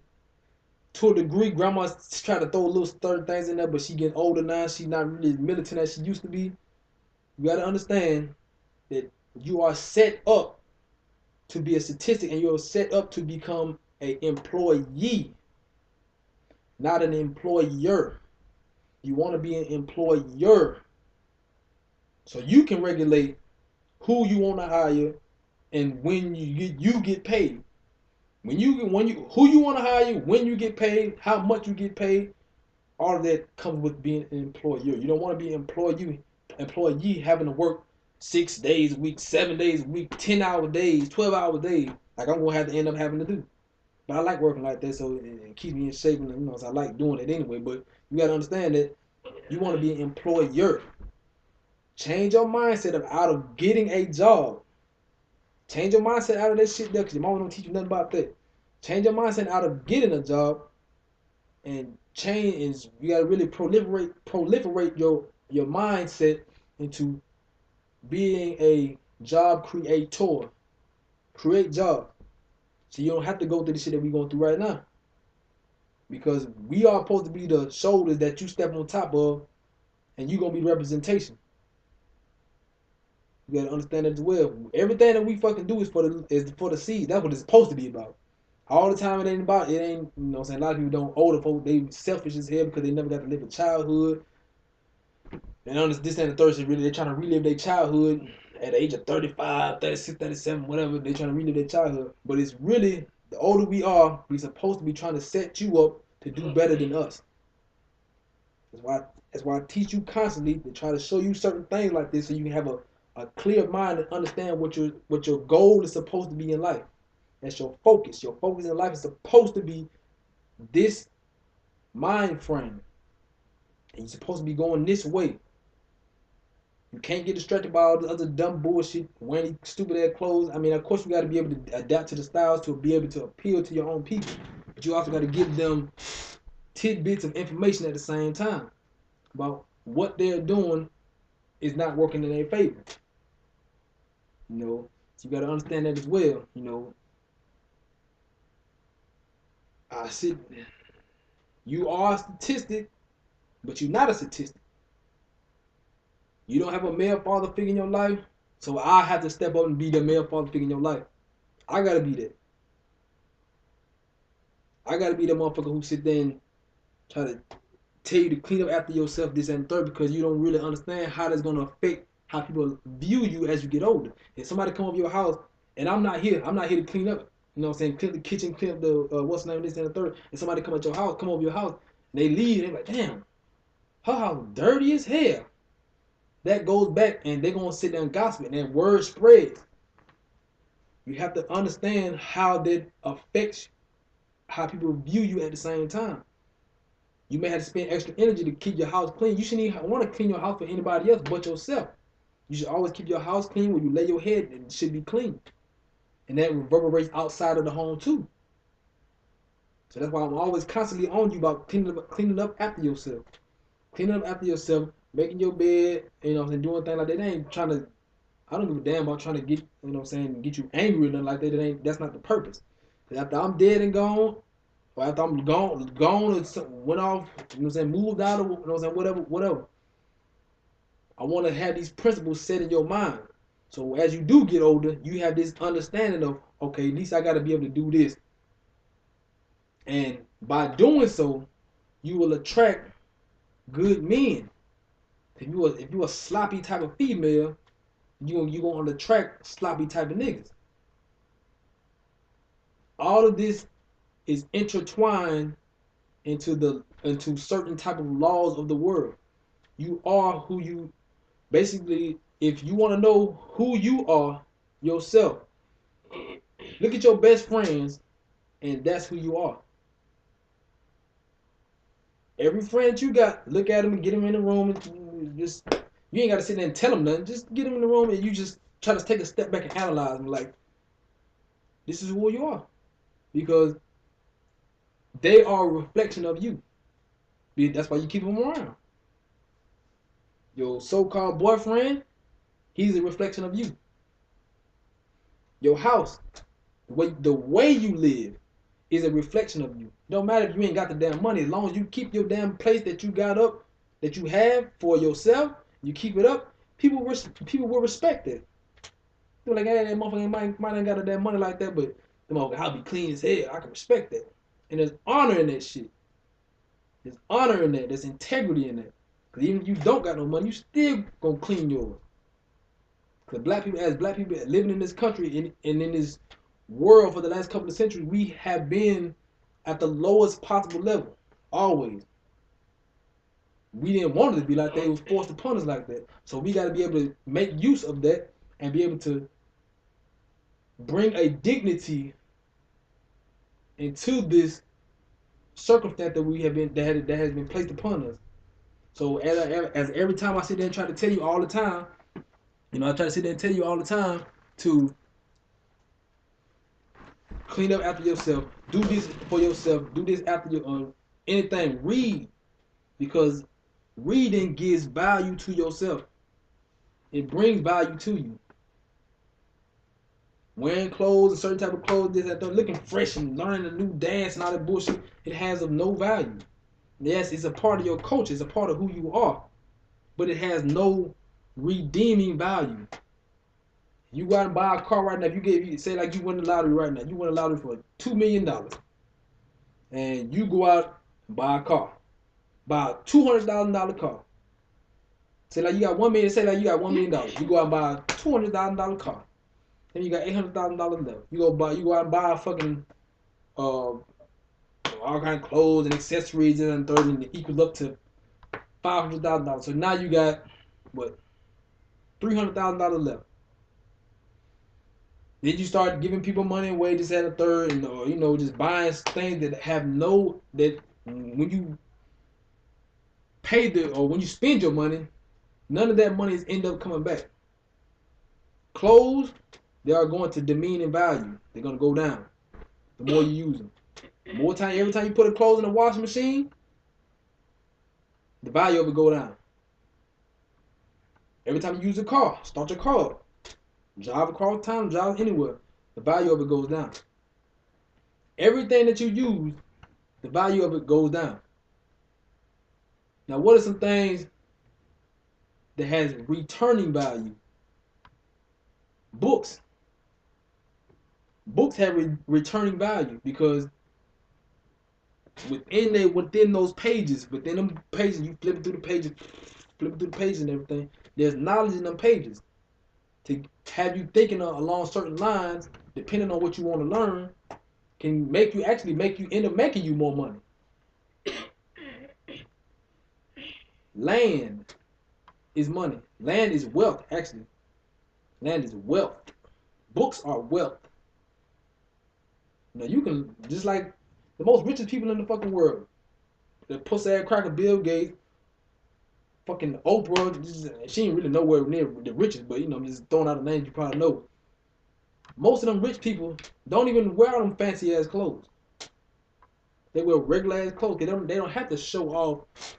To a degree, grandma try to throw little certain things in there, but she getting older now. She not really as militant as she used to be. You got to understand that you are set up to be a statistic, and you're set up to become an employee, not an employer. You want to be an employer, so you can regulate who you want to hire and when you get paid. When you who you want to hire, when you get paid, how much you get paid, all of that comes with being an employer. You don't want to be an employee having to work 6 days a week, 7 days a week, 10-hour days, 12-hour days. Like I'm gonna have to end up having to do. But I like working like that, so it keeps me in shape, and so I like doing it anyway. But you gotta understand that you want to be an employer. Change your mindset of out of getting a job. Change your mindset out of that shit there, because your mama don't teach you nothing about that. Change your mindset out of getting a job, and change is you gotta really proliferate your mindset into being a job creator. Create jobs. So you don't have to go through the shit that we're going through right now. Because we are supposed to be the shoulders that you step on top of, and you're gonna be representation. You gotta understand that as well. Everything that we fucking do is for the seed. That's what it's supposed to be about. All the time it ain't about it ain't you know what I'm saying. A lot of people don't older folk they selfish as hell because they never got to live a childhood. And on this and the third shit really they're trying to relive their childhood at the age of 35, 36, 37, whatever. They're trying to relive their childhood. But it's really the older we are, we're supposed to be trying to set you up to do better than us. That's why I teach you constantly to try to show you certain things like this so you can have a clear mind and understand what your goal is supposed to be in life. That's your focus. Your focus in life is supposed to be this mind frame. And you're supposed to be going this way. You can't get distracted by all the other dumb bullshit, wearing stupid ass clothes. I mean, of course, you got to be able to adapt to the styles to be able to appeal to your own people. But you also got to give them tidbits of information at the same time about what they're doing is not working in their favor. You know, so you got to understand that as well. You know, you are a statistic, but you're not a statistic. You don't have a male father figure in your life, so I have to step up and be the male father figure in your life. I gotta be that. I gotta be the motherfucker who sit there and try to tell you to clean up after yourself, this and third, because you don't really understand how that's gonna affect how people view you as you get older. If somebody come over your house and I'm not here to clean up. You know what I'm saying? Clean the kitchen, clean up the what's the name, this and the third. And somebody come over your house, and they leave, and they're like, damn, her house dirty as hell. That goes back, and they're gonna sit there and gossip, and then word spreads. You have to understand how that affects how people view you at the same time. You may have to spend extra energy to keep your house clean. You shouldn't even want to clean your house for anybody else but yourself. You should always keep your house clean where you lay your head, and it should be clean. And that reverberates outside of the home too. So that's why I'm always constantly on you about cleaning up after yourself. Cleaning up after yourself, making your bed, you know what I'm saying, doing things like that. They ain't trying to, I don't give a damn about trying to get, you know what I'm saying, get you angry or nothing like that. That's not the purpose. After I'm dead and gone, or after I'm gone and went off, you know what I'm saying, moved out of, you know what I'm saying, whatever. I want to have these principles set in your mind. So as you do get older, you have this understanding of, okay, at least I got to be able to do this. And by doing so, you will attract good men. If you a sloppy type of female, you gonna attract sloppy type of niggas. All of this is intertwined into certain type of laws of the world. You are who you basically. If you want to know who you are yourself, look at your best friends And that's who you are. Every friend you got, look at them and get them in the room and just, you ain't got to sit there and tell them nothing. Just get them in the room and you just try to take a step back and analyze them like, this is who you are. Because they are a reflection of you. That's why you keep them around. Your so-called boyfriend, he's a reflection of you. Your house, the way you live is a reflection of you. Don't matter if you ain't got the damn money. As long as you keep your damn place that you got up, that you have for yourself, you keep it up, people will respect it. They're like, hey, that motherfucker might ain't got the damn money like that, but the motherfucker, I'll be clean as hell. I can respect that. And there's honor in that shit. There's honor in that. There's integrity in that. Because even if you don't got no money, you still gonna clean yours. Because black people living in this country and in this world for the last couple of centuries, we have been at the lowest possible level. Always. We didn't want it to be like that. It was forced upon us like that. So we got to be able to make use of that and be able to bring a dignity into this circumstance that we have been that has been placed upon us. So as every time I sit there and try to tell you all the time, I try to sit there and tell you all the time to clean up after yourself, do this for yourself, do this after your anything. Read, because reading gives value to yourself. It brings value to you. Wearing clothes, a certain type of clothes, this, that, looking fresh and learning a new dance and all that bullshit, it has of no value. Yes, it's a part of your culture, it's a part of who you are, but it has no redeeming value. You go out and buy a car right now. If you say like you win the lottery right now, you win the lottery for $2 million, and you go out and buy a car, buy a $200,000 car. Say like you got $1 million. Say like you got $1 million. You go out and buy a $200,000 car. Then you got $800,000 left. You go out and buy a fucking all kind of clothes and accessories and third, and it equals up to $500,000. So now you got what, $300,000 left. Then you start giving people money away, this, that, and third, and just buying things that have that when you pay or when you spend your money, none of that money is end up coming back. Clothes, they are going to demean in value. They're going to go down the more you use them. Every time you put a clothes in a washing machine, the value of it go down. Every time you use a car, start your car up, drive across town, drive anywhere, the value of it goes down. Everything that you use, the value of it goes down. Now, what are some things that has returning value? Books. Books have returning value because within those pages, within them pages, you flipping through the pages and everything, there's knowledge in them pages to have you thinking along certain lines, depending on what you want to learn, can make you end up making you more money. Land is money. Land is wealth, actually. Land is wealth. Books are wealth. You can, just like the most richest people in the fucking world, the pussy ass cracker Bill Gates, fucking Oprah, she ain't really nowhere near the richest, but I'm just throwing out the names you probably know. Most of them rich people don't even wear them fancy ass clothes. They wear regular ass clothes because they don't have to show off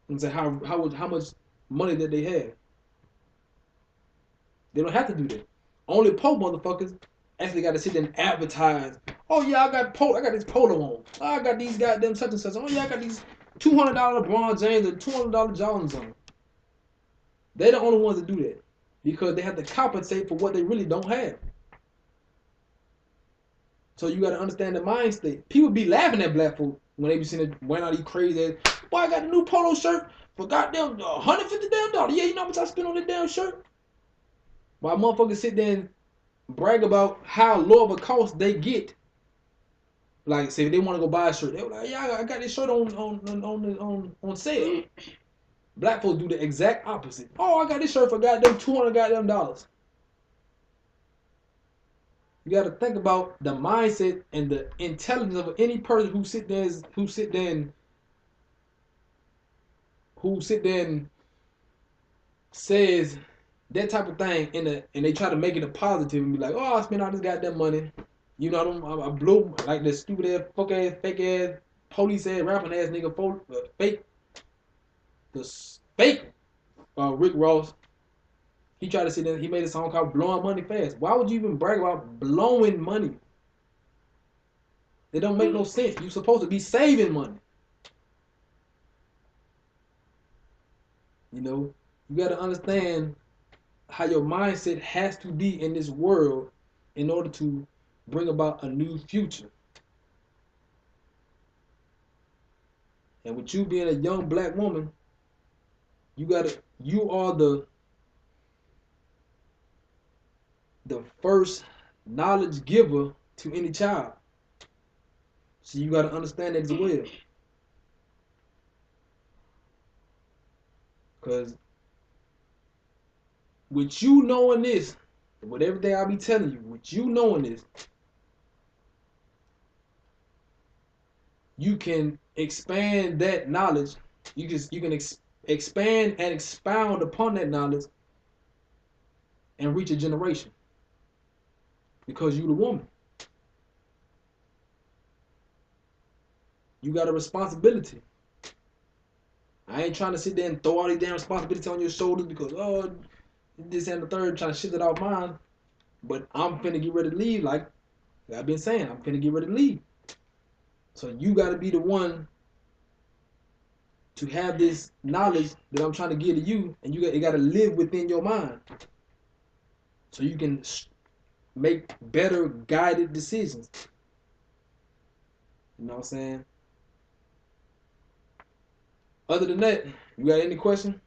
and say how much money that they have. They don't have to do that. Only poor motherfuckers actually got to sit there and advertise. Oh yeah, I got this polo on. Oh, I got these goddamn such and such. Oh yeah, I got these $200 LeBron James or $200 Jordans on. They're the only ones that do that because they have to compensate for what they really don't have. So you got to understand the mind state. People be laughing at black folk when they be seeing it wearing all these crazy ass. Boy, I got a new polo shirt for goddamn $150. Yeah, you know how much I spent on that damn shirt? While motherfuckers sit there and brag about how low of a cost they get. Like, say if they want to go buy a shirt, they were like, yeah, I got this shirt on sale. Black folks do the exact opposite. Oh, I got this shirt for goddamn $200 goddamn dollars. You got to think about the mindset and the intelligence of any person who sit there and says that type of thing and they try to make it a positive and be like, oh, I spent all this goddamn money. You know, I blew like this stupid ass, fuck ass, fake ass, police ass, rapping ass nigga, fake Rick Ross. He tried to sit there. He made a song called "Blowing Money Fast." Why would you even brag about blowing money? It don't make no sense. You're supposed to be saving money. You know, you got to understand how your mindset has to be in this world in order to bring about a new future. And with you being a young black woman, you are the first knowledge giver to any child. So you gotta understand that as well. Cause with you knowing this, with everything I be telling you, with you knowing this, you can expand that knowledge. You can expand and expound upon that knowledge and reach a generation because you the woman. You got a responsibility. I ain't trying to sit there and throw all these damn responsibilities on your shoulders because this and the third trying to shift it off mine. But I'm finna get ready to leave. Like I've been saying, I'm finna get ready to leave. So you got to be the one to have this knowledge that I'm trying to give to you, and it got to live within your mind, so you can make better guided decisions. You know what I'm saying? Other than that, you got any question?